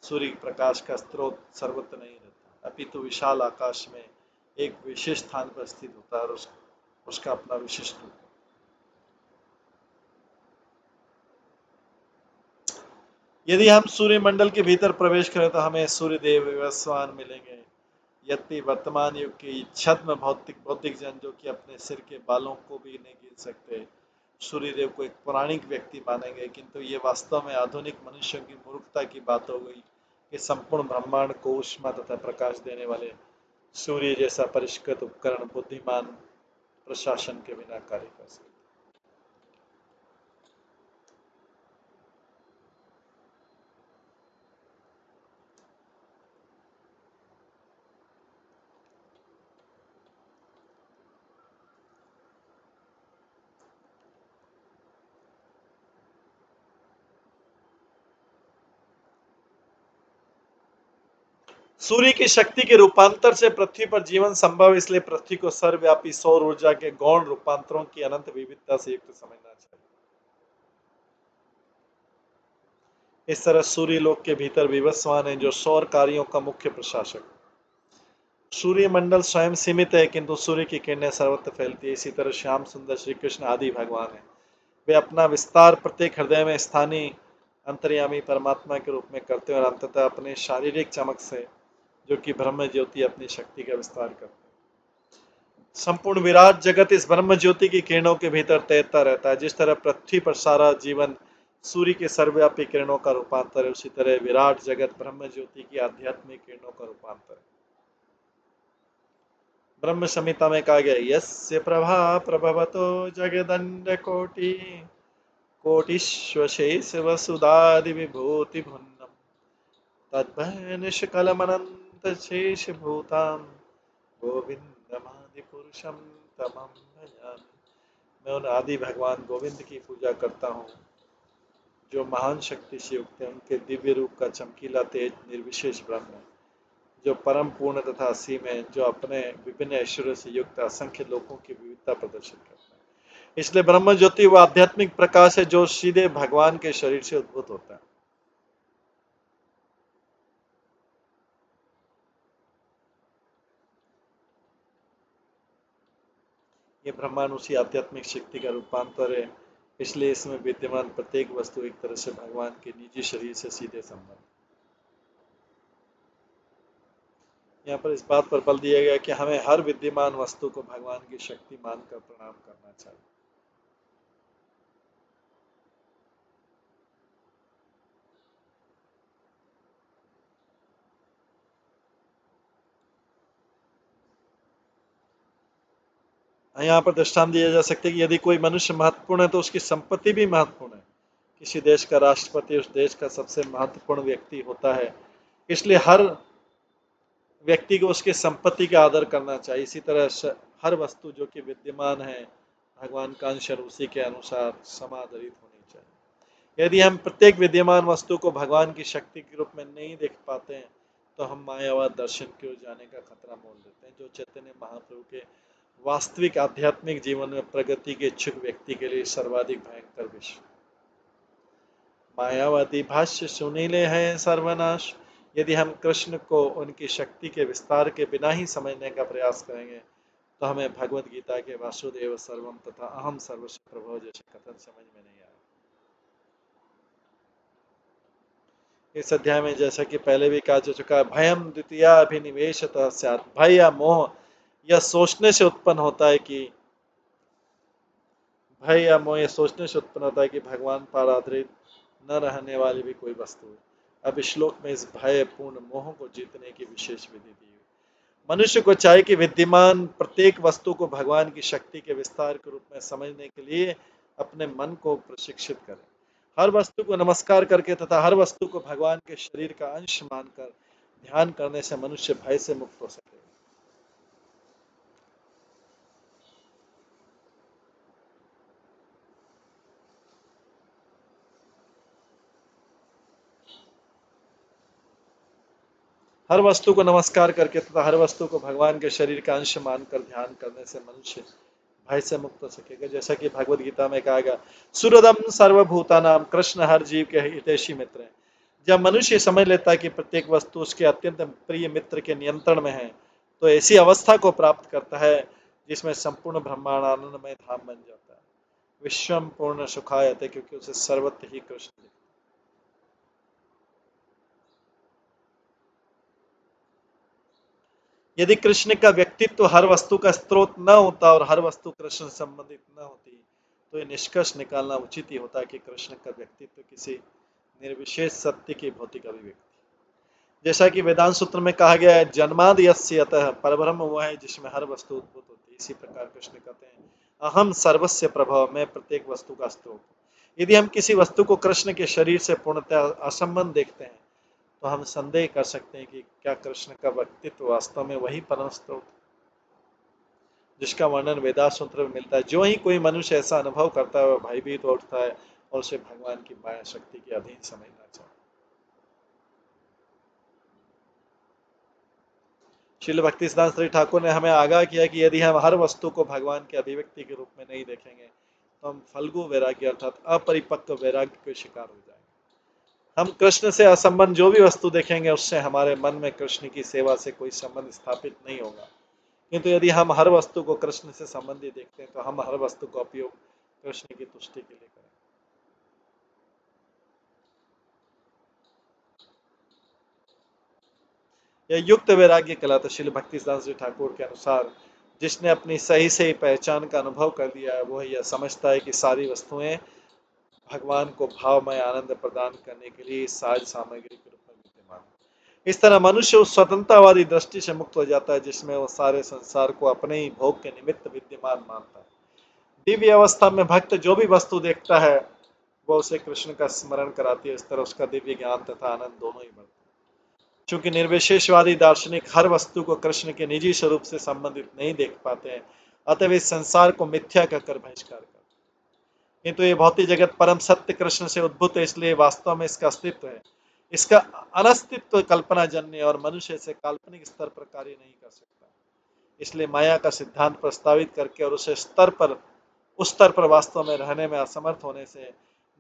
Speaker 1: सूर्य प्रकाश का स्रोत सर्वत्र नहीं रहता, अपितु विशाल आकाश में एक विशेष स्थान पर स्थित होता है और उसका अपना विशिष्ट रूप है। यदि हम सूर्य मंडल के भीतर प्रवेश करें तो हमें सूर्य देव विवस्वान मिलेंगे। यद्यपि वर्तमान युग की छद्म बौद्धिक जन, जो कि अपने सिर के बालों को भी नहीं गिन सकते, सूर्यदेव को एक पौराणिक व्यक्ति मानेंगे, किंतु ये वास्तव में आधुनिक मनुष्यों की मूर्खता की बात हो गई कि संपूर्ण ब्रह्मांड को ऊष्मा तथा प्रकाश देने वाले सूर्य जैसा परिष्कृत उपकरण बुद्धिमान प्रशासन के बिना कार्य कर सकते। सूर्य की शक्ति के रूपांतर से पृथ्वी पर जीवन संभव, इसलिए पृथ्वी को सर्वव्यापी सौर ऊर्जा के गौण रूपांतरों की अनंत विविधता से युक्त समझना चाहिए। इस तरह सूर्य लोक के भीतर विवस्वान है, जो सौर कार्यों का मुख्य प्रशासक। सूर्य मंडल स्वयं सीमित है, किंतु सूर्य की किरणें सर्वत्र फैलती है। इसी तरह श्याम सुंदर श्री कृष्ण आदि भगवान है, वे अपना विस्तार प्रत्येक हृदय में स्थानीय अंतर्यामी परमात्मा के रूप में करते हैं और अंततः अपने शारीरिक चमक से, जो कि ब्रह्म ज्योति, अपनी शक्ति का विस्तार करते हैं। संपूर्ण विराट जगत इस ब्रह्म ज्योति की किरणों के भीतर तैरता रहता है। जिस तरह पृथ्वी पर सारा जीवन सूर्य के सर्वव्यापी किरणों का रूपांतर है, उसी तरह विराट जगत ब्रह्म ज्योति की आध्यात्मिक किरणों का रूपांतर है। ब्रह्म संहिता में कहा गया, यस्य प्रभा प्रभवतो जगदंड कोटि कोटिश्वशेष वसुदादि विभूति भुन्नम तद्भनिष्कलमनंत शेष भूताम गोविंदमादि पुरुषम तमं भजामि। मैं उन आदि भगवान गोविंद की पूजा करता हूँ, जो महान शक्ति से युक्त है। उनके दिव्य रूप का चमकीला तेज निर्विशेष ब्रह्म है, जो परम पूर्ण तथा असीम है, जो अपने विभिन्न ऐश्वर्य से युक्त असंख्य लोकों की विविधता प्रदर्शित करता है। इसलिए ब्रह्म ज्योति वह आध्यात्मिक प्रकाश है जो सीधे भगवान के शरीर से उद्भूत होता है। ये ब्रह्मांड उसी आध्यात्मिक शक्ति का रूपांतर है, इसलिए इसमें विद्यमान प्रत्येक वस्तु एक तरह से भगवान के निजी शरीर से सीधे संबंध। यहाँ पर इस बात पर बल दिया गया कि हमें हर विद्यमान वस्तु को भगवान की शक्ति मानकर प्रणाम करना चाहिए। यहाँ पर दृष्टांत दिया जा सकता है कि यदि कोई मनुष्य महत्वपूर्ण है तो उसकी संपत्ति भी महत्वपूर्ण है। किसी देश का राष्ट्रपति उस देश का सबसे महत्वपूर्ण व्यक्ति होता है, इसलिए हर व्यक्ति को उसकी संपत्ति का आदर करना चाहिए। इसी तरह हर वस्तु जो कि विद्यमान है, भगवान का अंश उसी के अनुसार समादरित होनी चाहिए। यदि हम प्रत्येक विद्यमान वस्तु को भगवान की शक्ति के रूप में नहीं देख पाते हैं तो हम मायावाद दर्शन की ओर जाने का खतरा मोल लेते हैं, जो चैतन्य महाप्रभु के वास्तविक आध्यात्मिक जीवन में प्रगति के इच्छुक व्यक्ति के लिए सर्वाधिक भयंकर विषय। मायावादी भाष्य सुनीले हैं सर्वनाश। यदि हम कृष्ण को उनकी शक्ति के विस्तार के बिना ही समझने का प्रयास करेंगे तो हमें भगवत गीता के वासुदेव सर्वम तथा अहम सर्वस्व प्रभव जैसे कथन समझ में नहीं आए। इस अध्याय में जैसा कि पहले भी कहा जा चुका है, भयम द्वितीया अभिनिवेशतः स्यात्। भय या मोह यह सोचने से उत्पन्न होता है कि भगवान पर आधारित न रहने वाली भी कोई वस्तु है। अब इस श्लोक में इस भय पूर्ण मोह को जीतने की विशेष विधि दी है। मनुष्य को चाहिए कि विद्यमान प्रत्येक वस्तु को भगवान की शक्ति के विस्तार के रूप में समझने के लिए अपने मन को प्रशिक्षित करे। हर वस्तु को नमस्कार करके तथा हर वस्तु को भगवान के शरीर का अंश मानकर ध्यान करने से मनुष्य भय से मुक्त हो सकेगा। हर वस्तु को नमस्कार करके तथा हर वस्तु को भगवान के शरीर का अंश मानकर ध्यान करने से मनुष्य भय से मुक्त हो सकेगा। जैसा कि भगवत गीता में कहा गया, सुहृदम सर्वभूतानाम, कृष्ण हर जीव के हितैषी मित्र है। जब मनुष्य समझ लेता है कि प्रत्येक वस्तु उसके अत्यंत प्रिय मित्र के नियंत्रण में है तो ऐसी अवस्था को प्राप्त करता है जिसमें संपूर्ण ब्रह्मांड आनंदमय धाम बन जाता है। विश्वम पूर्ण सुखायते, क्योंकि उसे सर्वत्र ही कृष्ण दिखता है। यदि कृष्ण का व्यक्तित्व हर वस्तु का स्रोत न होता और हर वस्तु कृष्ण से संबंधित न होती तो ये निष्कर्ष निकालना उचित ही होता कि कृष्ण का व्यक्तित्व किसी निर्विशेष सत्य की भौतिक अभिव्यक्ति। जैसा कि वेदांत सूत्र में कहा गया है, जन्मादि यस्य अतः, परब्रह्म वह है जिसमें हर वस्तु उद्भूत होती है। इसी प्रकार कृष्ण कहते हैं, अहम सर्वस्य प्रभव, में प्रत्येक वस्तु का स्रोत। यदि हम किसी वस्तु को कृष्ण के शरीर से पूर्णतः असंबंध देखते हैं तो हम संदेह कर सकते हैं कि क्या कृष्ण का व्यक्तित्व वास्तव में वही परम स्रोत जिसका वर्णन वेदांत सूत्र में मिलता है। जो ही कोई मनुष्य ऐसा अनुभव करता है वह भयभीत हो उठता है और उसे भगवान की माया शक्ति के अधीन समझना चाहिए। श्रील भक्ति सिद्धांत श्री ठाकुर ने हमें आगाह किया कि यदि हम हर वस्तु को भगवान के अभिव्यक्ति के रूप में नहीं देखेंगे तो हम फल्गु वैराग्य अर्थात अपरिपक्व वैराग्य के शिकार हो जाएंगे। हम कृष्ण से असंबंध जो भी वस्तु देखेंगे उससे हमारे मन में कृष्ण की सेवा से कोई संबंध स्थापित नहीं होगा। किंतु यदि हम हर वस्तु को कृष्ण से संबंधित देखते हैं तो हम हर वस्तु का उपयोग कृष्ण की तुष्टि के लिए करें। यह युक्त वैराग्य कहलाता है। श्रील भक्ति सिद्धांत श्री ठाकुर के अनुसार जिसने अपनी सही सही पहचान का अनुभव कर लिया है वह यह समझता है कि सारी वस्तुएं भगवान को भावमय आनंद प्रदान करने के लिए साज सामग्री के रूप में विद्यमान है। इस तरह मनुष्य उस स्वतंत्रवादी दृष्टि से मुक्त हो जाता है जिसमें वह सारे संसार को अपने ही भोग के निमित्त विद्यमान मानता है। दिव्य अवस्था में भक्त जो भी वस्तु देखता है वह उसे कृष्ण का स्मरण कराती है। इस तरह उसका दिव्य ज्ञान तथा आनंद दोनों ही बढ़ता है। चूंकि निर्विशेषवादी दार्शनिक हर वस्तु को कृष्ण के निजी स्वरूप से संबंधित नहीं देख पाते हैं, अतः इस संसार को मिथ्या कहकर बहिष्कार करते हैं। किंतु ये भौतिक जगत परम सत्य कृष्ण से उद्भूत है, इसलिए वास्तव में इसका अस्तित्व है। इसका अनस्तित्व कल्पना जन्य और मनुष्य से काल्पनिक स्तर पर कार्य नहीं कर सकता। इसलिए माया का सिद्धांत प्रस्तावित करके और उस स्तर पर वास्तव में रहने में असमर्थ होने से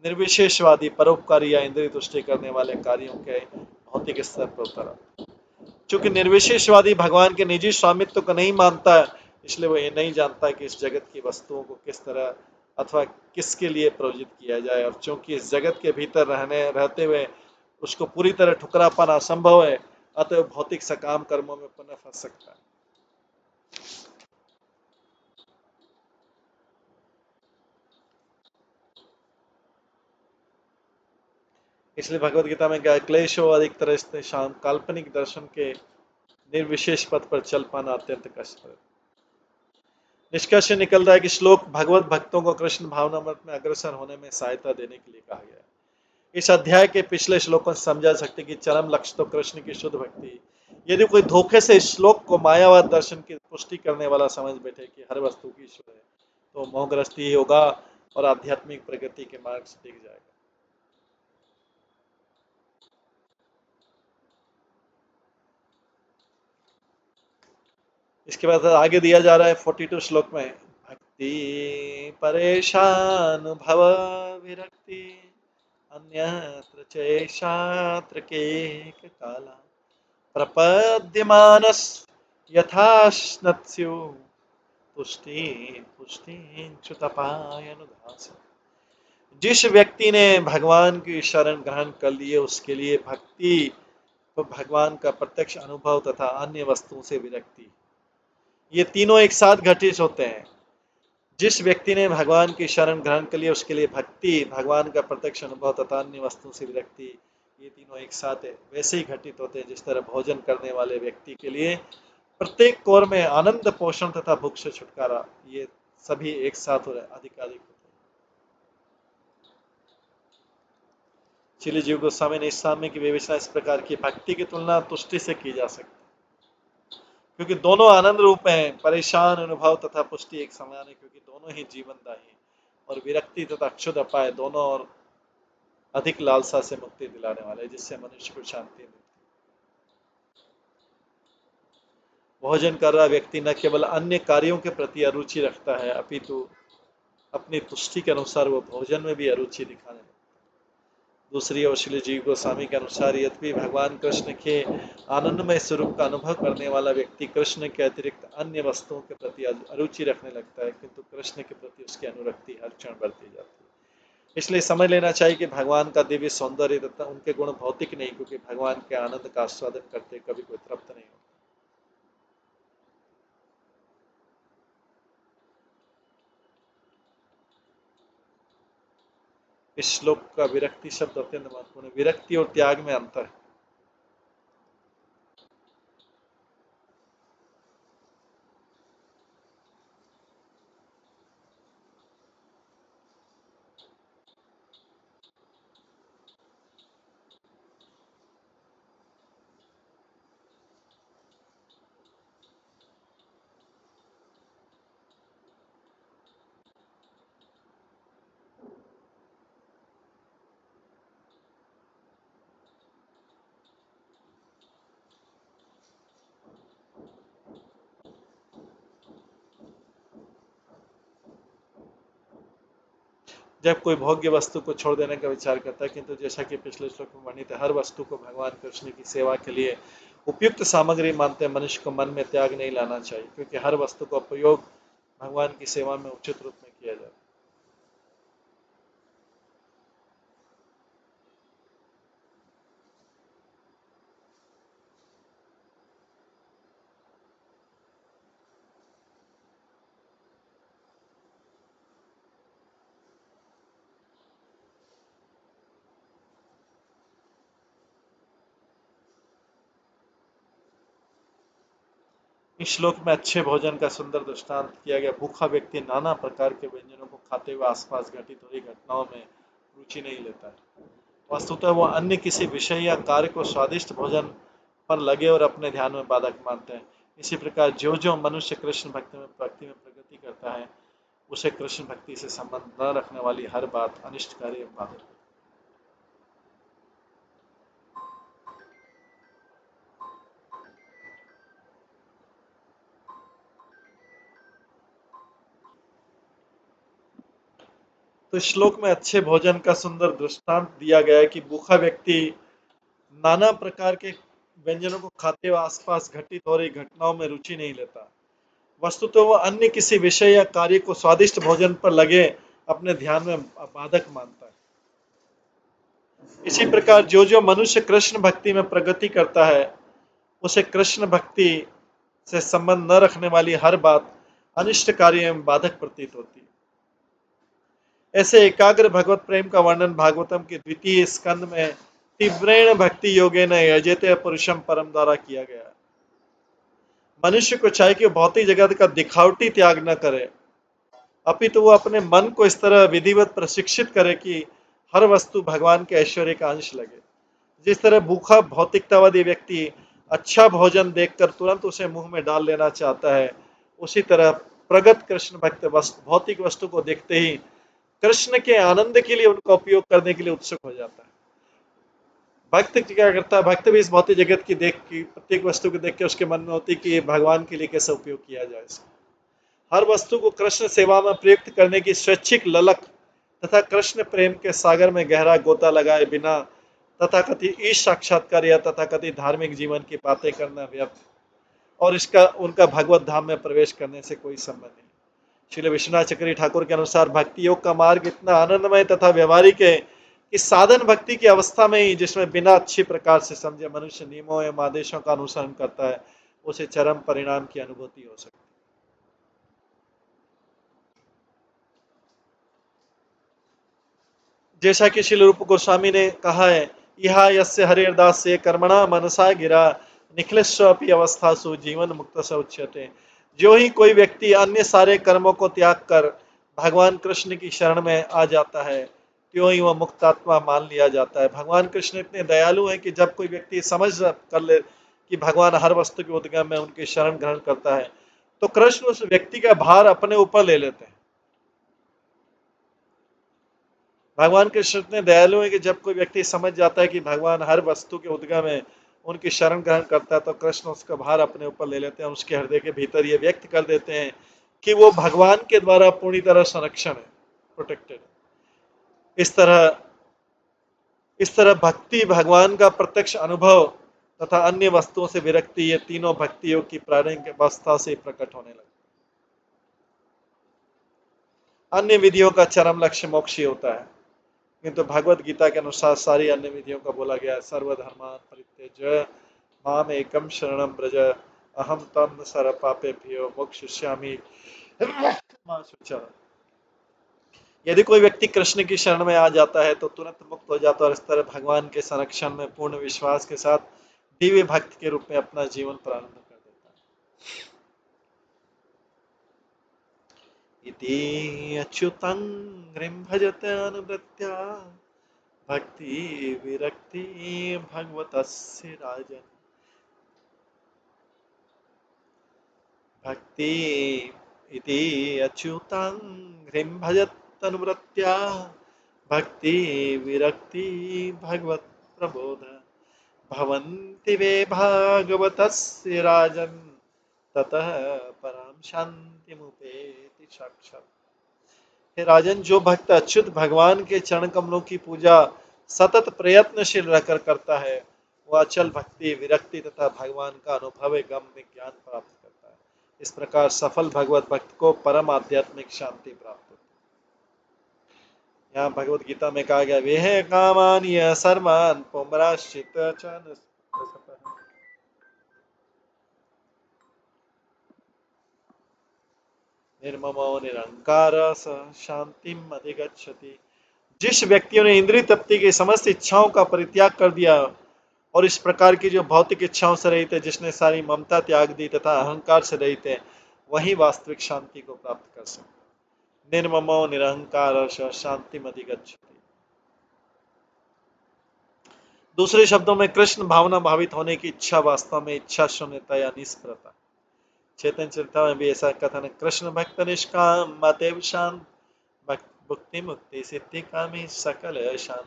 Speaker 1: निर्विशेषवादी परोपकारी या इंद्रिय तुष्टि करने वाले कार्यों के भौतिक स्तर पर उतर। चूंकि निर्विशेषवादी भगवान के निजी स्वामित्व को नहीं मानता है, इसलिए वो ये नहीं जानता कि इस जगत की वस्तुओं को किस तरह अथवा किसके लिए प्रयोजित किया जाए। और चूंकि इस जगत के भीतर रहते हुए उसको पूरी तरह ठुकरा पाना असंभव है, अतः भौतिक सकाम कर्मों में पुनः फंस सकता है। इसलिए भगवत गीता में क्या, क्लेशो अधिक तरह शाम, काल्पनिक दर्शन के निर्विशेष पद पर चल पाना अत्यंत कष्ट है। निष्कर्ष निकलता है कि श्लोक भगवत भक्तों को कृष्ण भावनामृत में अग्रसर होने में सहायता देने के लिए कहा गया है। इस अध्याय के पिछले श्लोकों से समझा सकते कि चरम लक्ष्य तो कृष्ण की शुद्ध भक्ति। यदि कोई धोखे से इस श्लोक को मायावाद दर्शन की पुष्टि करने वाला समझ बैठे कि हर वस्तु की ईश्वर है तो मोहग्रस्ती ही होगा और आध्यात्मिक प्रगति के मार्ग से दिख जाएगा। इसके बाद आगे दिया जा रहा है 42 श्लोक में, भक्ति परेशान भव विरक्ति अन्यत्र चैषात्र केक काला प्रपद्यमानस यथाश्नत्स्यु पुष्टि पुष्टि च्युतपायनुदास। जिस व्यक्ति ने भगवान की शरण ग्रहण कर लिए उसके लिए भक्ति तो भगवान का प्रत्यक्ष अनुभव तथा अन्य वस्तुओं से विरक्ति, ये तीनों एक साथ घटित होते हैं। जिस व्यक्ति ने भगवान की शरण ग्रहण कर लिया उसके लिए भक्ति, भगवान का प्रत्यक्ष अनुभव तथा अन्य वस्तुओं से विरक्ति, ये तीनों एक साथ है वैसे ही घटित होते हैं जिस तरह भोजन करने वाले व्यक्ति के लिए प्रत्येक कौर में आनंद पोषण तथा भूख से छुटकारा, ये सभी एक साथ हो रहे अधिकाधिक होते हैं। श्रील जीव गोस्वामी ने इस साम्य की विवेचना इस प्रकार की, भक्ति की तुलना तुष्टि से की जा सकती क्योंकि दोनों आनंद रूप हैं। परेशान अनुभव तथा पुष्टि एक समान है क्योंकि दोनों ही जीवनदायी, और विरक्ति तथा अक्षुद अपाय दोनों और अधिक लालसा से मुक्ति दिलाने वाले जिससे मनुष्य को शांति मिलती। भोजन कर रहा व्यक्ति न केवल अन्य कार्यों के प्रति अरुचि रखता है अपितु अपनी तुष्टि के अनुसार वो भोजन में भी अरुचि दिखाने लगता है। दूसरी ओर श्रील जीव गोस्वामी के अनुसार यद्यपि भगवान कृष्ण के आनंदमय स्वरूप का अनुभव करने वाला व्यक्ति कृष्ण के अतिरिक्त अन्य वस्तुओं के प्रति अरुचि रखने लगता है किंतु कृष्ण के प्रति उसकी अनुरक्ति हर क्षण बढ़ती जाती है। इसलिए समझ लेना चाहिए कि भगवान का दिव्य सौंदर्य तथा उनके गुण भौतिक नहीं, क्योंकि भगवान के आनंद का आस्वादन करते कभी कोई तृप्त नहीं होता। इस श्लोक का विरक्ति शब्द अत्यंत महत्वपूर्ण है। विरक्ति और त्याग में अंतर है। जब कोई भोग्य वस्तु को छोड़ देने का विचार करता है, किंतु जैसा कि पिछले श्लोक में वर्णित है, हर वस्तु को भगवान कृष्ण की सेवा के लिए उपयुक्त सामग्री मानते मनुष्य को मन में त्याग नहीं लाना चाहिए, क्योंकि हर वस्तु का प्रयोग भगवान की सेवा में उचित रूप में किया जाता है। इस श्लोक में अच्छे भोजन का सुंदर दृष्टांत किया गया। भूखा व्यक्ति नाना प्रकार के व्यंजनों को खाते हुए आसपास घटित हो रही घटनाओं में रुचि नहीं लेता है। वस्तुतः वो अन्य किसी विषय या कार्य को स्वादिष्ट भोजन पर लगे और अपने ध्यान में बाधक मानते हैं। इसी प्रकार जो जो मनुष्य कृष्ण भक्ति में प्रगति करता है उसे कृष्ण भक्ति से संबंध न रखने वाली हर बात अनिष्टकारी एवं बाधक। तो श्लोक में अच्छे भोजन का सुंदर दृष्टांत दिया गया है कि भूखा व्यक्ति नाना प्रकार के व्यंजनों को खाते हुए आसपास घटित हो रही घटनाओं में रुचि नहीं लेता। वस्तुतः तो वह अन्य किसी विषय या कार्य को स्वादिष्ट भोजन पर लगे अपने ध्यान में बाधक मानता है। इसी प्रकार जो जो मनुष्य कृष्ण भक्ति में प्रगति करता है उसे कृष्ण भक्ति से संबंध न रखने वाली हर बात अनिष्टकारी एवं बाधक प्रतीत होती है। ऐसे एकाग्र भगवत प्रेम का वर्णन भागवतम के द्वितीय स्कंद में तीव्रेण भक्ति योगेन यजेते पुरुषम परम द्वारा किया गया है। मनुष्य को चाहिए कि भौतिक जगत का दिखावटी त्याग न करे, अपितु वो अपने मन को इस तरह विधिवत प्रशिक्षित करे कि हर वस्तु भगवान के ऐश्वर्य का अंश लगे। जिस तरह भूखा भौतिकतावादी व्यक्ति अच्छा भोजन देखकर तुरंत उसे मुंह में डाल लेना चाहता है, उसी तरह प्रगत कृष्ण भक्त भौतिक वस्तु को देखते ही कृष्ण के आनंद के लिए उनका उपयोग करने के लिए उत्सुक हो जाता है। भक्त क्या करता है, भक्त भी इस भौतिक जगत की देख की प्रत्येक वस्तु को देख के उसके मन में होती है कि ये भगवान के लिए कैसे उपयोग किया जाए इसका। हर वस्तु को कृष्ण सेवा में प्रयुक्त करने की स्वैच्छिक ललक तथा कृष्ण प्रेम के सागर में गहरा गोता लगाए बिना तथाकथित ईश साक्षात्कार या तथाकथित धार्मिक जीवन की बातें करना व्यर्थ और इसका उनका भगवत धाम में प्रवेश करने से कोई संबंध नहीं। श्रील विश्वनाथ चक्रवर्ती ठाकुर के अनुसार भक्ति योग का मार्ग इतना आनंदमय तथा व्यवहारिक है कि साधन भक्ति की अवस्था में ही जिसमें बिना अच्छी प्रकार से समझे मनुष्य नियमों एवं आदेशों का अनुसरण करता है उसे चरम परिणाम की अनुभूति हो सकती है। जैसा कि श्रील रूप गोस्वामी ने कहा है, यह यस्य हरिदास से कर्मणा मनसा गिरा निखिलेश्वपी अवस्था सु जीवन मुक्त से उच्यते। जो ही कोई व्यक्ति अन्य सारे कर्मों को त्याग कर भगवान कृष्ण की शरण में आ जाता है त्यों ही वह मुक्त आत्मा मान लिया जाता है। भगवान कृष्ण इतने दयालु हैं कि जब कोई व्यक्ति समझ कर ले कि भगवान हर वस्तु के उद्गम में उनकी शरण ग्रहण करता है तो कृष्ण उस व्यक्ति का भार अपने ऊपर ले लेते हैं। भगवान कृष्ण इतने दयालु है कि जब कोई व्यक्ति समझ जाता है कि भगवान हर वस्तु के उद्गम में उनकी शरण ग्रहण करता है तो कृष्ण उसका भार अपने ऊपर ले लेते हैं, उसके हृदय के भीतर ये व्यक्त कर देते हैं कि वो भगवान के द्वारा पूरी तरह संरक्षण है, प्रोटेक्टेड। इस तरह इस तरह भक्ति, भगवान का प्रत्यक्ष अनुभव तथा अन्य वस्तुओं से विरक्ति, ये तीनों भक्तियों की प्रारंभिक अवस्था से प्रकट होने लगती। अन्य विधियों का चरम लक्ष्य मोक्ष ही होता है, किंतु भगवत गीता के अनुसार सारी अन्य विधियों का बोला गया है, सर्वधर्मान परित्यज्य माम एकम शरणम ब्रज अहम तम सर्व पापेभ्यो मोक्षयिष्यामि मा शुचः। यदि कोई व्यक्ति कृष्ण की शरण में आ जाता है तो तुरंत मुक्त हो जाता है और इस तरह भगवान के संरक्षण में पूर्ण विश्वास के साथ दिव्य भक्त के रूप में अपना जीवन प्रारंभ कर देता है। इति अच्युतं हृं भजत अनुवृत्त्या भक्ति विरक्ति भगवतस्य राजन्। भक्ति इति अच्युतं हृं भजत अनुवृत्त्या भक्ति विरक्ति भगवत प्रबोध भवन्ति वे भागवतस्य राजन् ततः परां शान्तिमुपेति साक्षात्। हे राजन, जो भक्त अच्युत भगवान के चरण कमलों की पूजा सतत प्रयत्नशील रहकर करता है वह अचल भक्ति, विरक्ति तथा भगवान का अनुभव गम्य ज्ञान प्राप्त करता है। इस प्रकार सफल भगवत भक्त को परम आध्यात्मिक शांति प्राप्त होती है। यहाँ भगवत गीता में कहा गया, वे है कामान्य सर्वान् पुंसाश्चित च न सतः। निर्ममो निरंकार स शांतिम अधिगच्छति। जिस व्यक्तियों ने इंद्रिय तृप्ति की समस्त इच्छाओं का परित्याग कर दिया और इस प्रकार की जो भौतिक इच्छाओं से रहित है, जिसने सारी ममता त्याग दी तथा अहंकार से रहित है, वही वास्तविक शांति को प्राप्त कर सकते। निर्ममो निरहंकार शांति अधिगच्छति। दूसरे शब्दों में कृष्ण भावना भावित होने की इच्छा वास्तव में इच्छा शून्यता या निष्प्रता। चेतन चरिता में भी ऐसा कथन है, कृष्ण भक्त निष्काम अतएव शांत भक्ति मुक्ति सिद्धि कामी सकल शांत।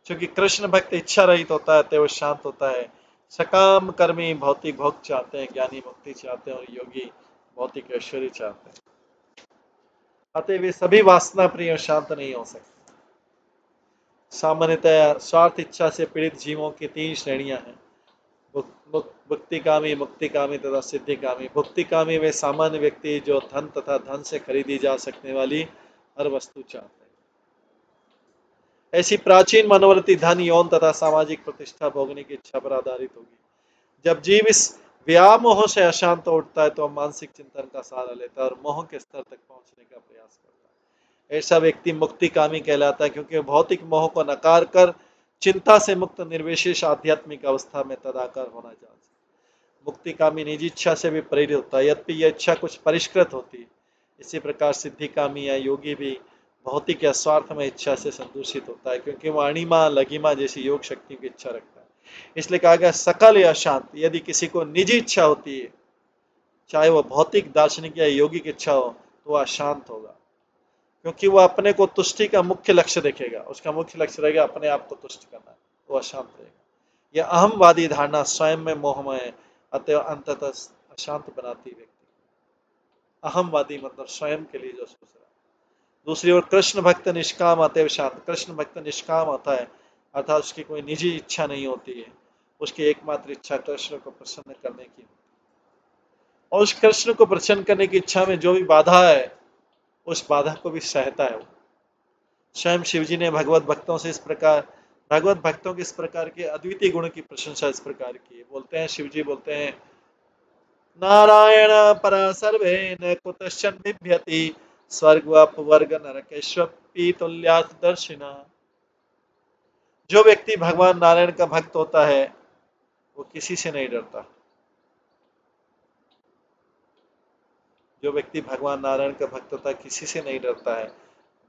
Speaker 1: क्योंकि कृष्ण भक्त इच्छा रहित होता है तो वो शांत होता है। सकाम कर्मी भौतिक भोग चाहते हैं, ज्ञानी मुक्ति चाहते हैं और योगी भौतिक ऐश्वर्य चाहते हैं, अतः वे सभी वासना प्रिय और शांत नहीं हो सकते। सामान्यतः स्वार्थ इच्छा से पीड़ित जीवों की तीन श्रेणियां हैं, भुक्तिकामी, मुक्तिकामी तथा सिद्धिकामी। भुक्तिकामी वे सामान्य व्यक्ति जो धन तथा धन से खरीदी जा सकने वाली हर वस्तु चाहते हैं। ऐसी प्राचीन मनोवृत्ति धन, यौन तथा सामाजिक प्रतिष्ठा भोगने की इच्छा पर आधारित होगी। जब जीव इस व्यामोह से अशांत उठता है तो मानसिक चिंतन का सहारा लेता है और मोह के स्तर तक पहुंचने का प्रयास करता है। ऐसा व्यक्ति मुक्तिकामी कहलाता है, क्योंकि भौतिक मोह को नकार कर चिंता से मुक्त निर्विशेष आध्यात्मिक अवस्था में तदाकार होना चाहता है। मुक्तिकामी निजी इच्छा से भी प्रेरित होता है, यद्यपि यह इच्छा कुछ परिष्कृत होती है। इसी प्रकार सिद्धिकामी या योगी भी भौतिक या स्वार्थमय इच्छा से संदूषित होता है, क्योंकि वह अणिमा लघिमा जैसी योग शक्ति की इच्छा रखता है। इसलिए कहा गया सकल या शांत। यदि किसी को निजी इच्छा होती है, चाहे वह भौतिक, दार्शनिक या योगिक इच्छा हो, तो वह अशांत होगा, क्योंकि वह अपने को तुष्टि का मुख्य लक्ष्य देखेगा। उसका मुख्य लक्ष्य रहेगा अपने आप को तुष्ट करना, तो वह अशांत रहेगा। यह अहमवादी धारणा स्वयं में मोहमय है, अतः अंततः अशांत बनाती व्यक्ति। अहमवादी मतलब स्वयं के लिए जो सोच रहा है। दूसरी ओर कृष्ण भक्त निष्काम अतएव शांत। कृष्ण भक्त निष्काम होता है, अर्थात उसकी कोई निजी इच्छा नहीं होती है, उसकी एकमात्र इच्छा कृष्ण को प्रसन्न करने की। और उस कृष्ण को प्रसन्न करने की इच्छा में जो भी बाधा है, उस बाधा को भी सहता है वो। स्वयं शिव जी ने भगवत भक्तों से इस प्रकार, भगवत भक्तों के इस प्रकार के अद्वितीय गुण की प्रशंसा इस प्रकार की है। बोलते हैं, शिव जी बोलते हैं, नारायण परा सर्वे न कुतश्चन बिभ्यति स्वर्ग अपवर्ग नरकेश्वपि तुल्यात् दर्शिना। जो व्यक्ति भगवान नारायण का भक्त होता है वो किसी से नहीं डरता। जो व्यक्ति भगवान नारायण का भक्त होता है किसी से नहीं डरता है।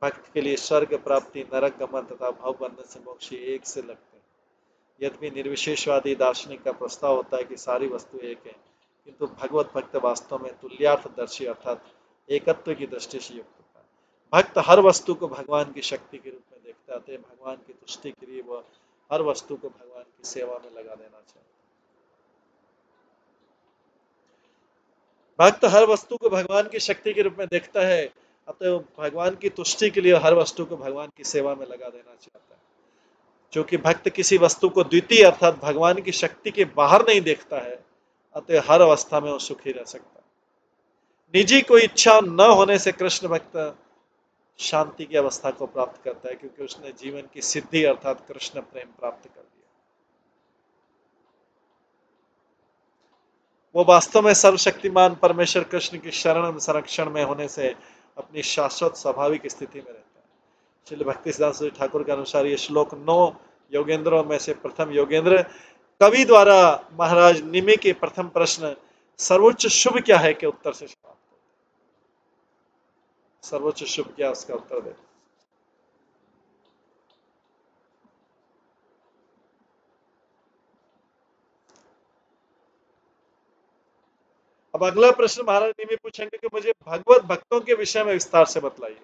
Speaker 1: भक्त के लिए स्वर्ग प्राप्ति, नरक गमन तथा भव बंधन से मोक्ष एक से लगते हैं। यद्यपि निर्विशेषवादी दार्शनिक का प्रस्ताव होता है कि सारी वस्तु एक है, किंतु भगवत भक्त वास्तव में तुल्यार्थदर्शी अर्थात एकत्व की दृष्टि से युक्त होता है। भक्त हर वस्तु को भगवान की शक्ति के रूप में देखता है, भगवान की तुष्टि के लिए वह हर वस्तु को भगवान की सेवा में लगा देना चाहिए। भक्त हर वस्तु को भगवान की शक्ति के रूप में देखता है, अतः भगवान की तुष्टि के लिए हर वस्तु को भगवान की सेवा में लगा देना चाहता है। क्योंकि भक्त किसी वस्तु को द्वितीय अर्थात भगवान की शक्ति के बाहर नहीं देखता है, अतः हर अवस्था में वो सुखी रह सकता है। निजी कोई इच्छा न होने से कृष्ण भक्त शांति की अवस्था को प्राप्त करता है, क्योंकि उसने जीवन की सिद्धि अर्थात कृष्ण प्रेम प्राप्त कर लिया। वो वास्तव में सर्वशक्तिमान परमेश्वर कृष्ण की शरण संरक्षण में होने से अपनी शाश्वत स्वाभाविक स्थिति में रहता है। श्रील भक्ति सिद्धांत ठाकुर के अनुसार ये श्लोक 9 योगेंद्रों में से प्रथम योगेंद्र कवि द्वारा महाराज निमि के प्रथम प्रश्न सर्वोच्च शुभ क्या है के उत्तर से समाप्त होता है। सर्वोच्च शुभ क्या, उसका उत्तर देते। अब अगला प्रश्न महाराज निमि पूछेंगे कि मुझे भगवत भक्तों के विषय में विस्तार से बतलाइए।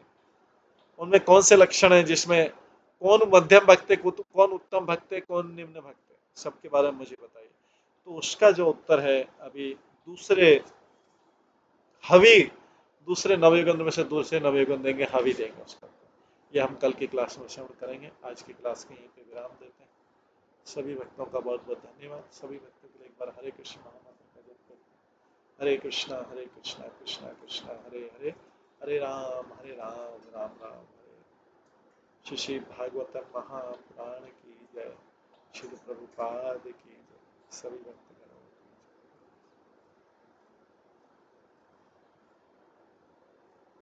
Speaker 1: उनमें कौन से लक्षण हैं, जिसमें कौन मध्यम भक्त है, कौन उत्तम भक्त है, कौन निम्न भक्त है, सबके बारे में मुझे बताइए। तो उसका जो उत्तर है अभी दूसरे हवि, दूसरे नवयुगंध में से दूसरे नवयुगंध देंगे, हवि देंगे उसका। ये हम कल की क्लास में श्रवण करेंगे। आज की क्लास के यहीं पे विराम देते हैं। सभी भक्तों का बहुत बहुत धन्यवाद। सभी भक्तों के लिए एक बार हरे कृष्ण महामंत्र का जप करते हैं। हरे कृष्णा कृष्णा कृष्णा हरे हरे, हरे राम राम राम हरे। श्री श्री भागवतम महापुराण की जय। श्री प्रभुपाद की जय। सभी भक्त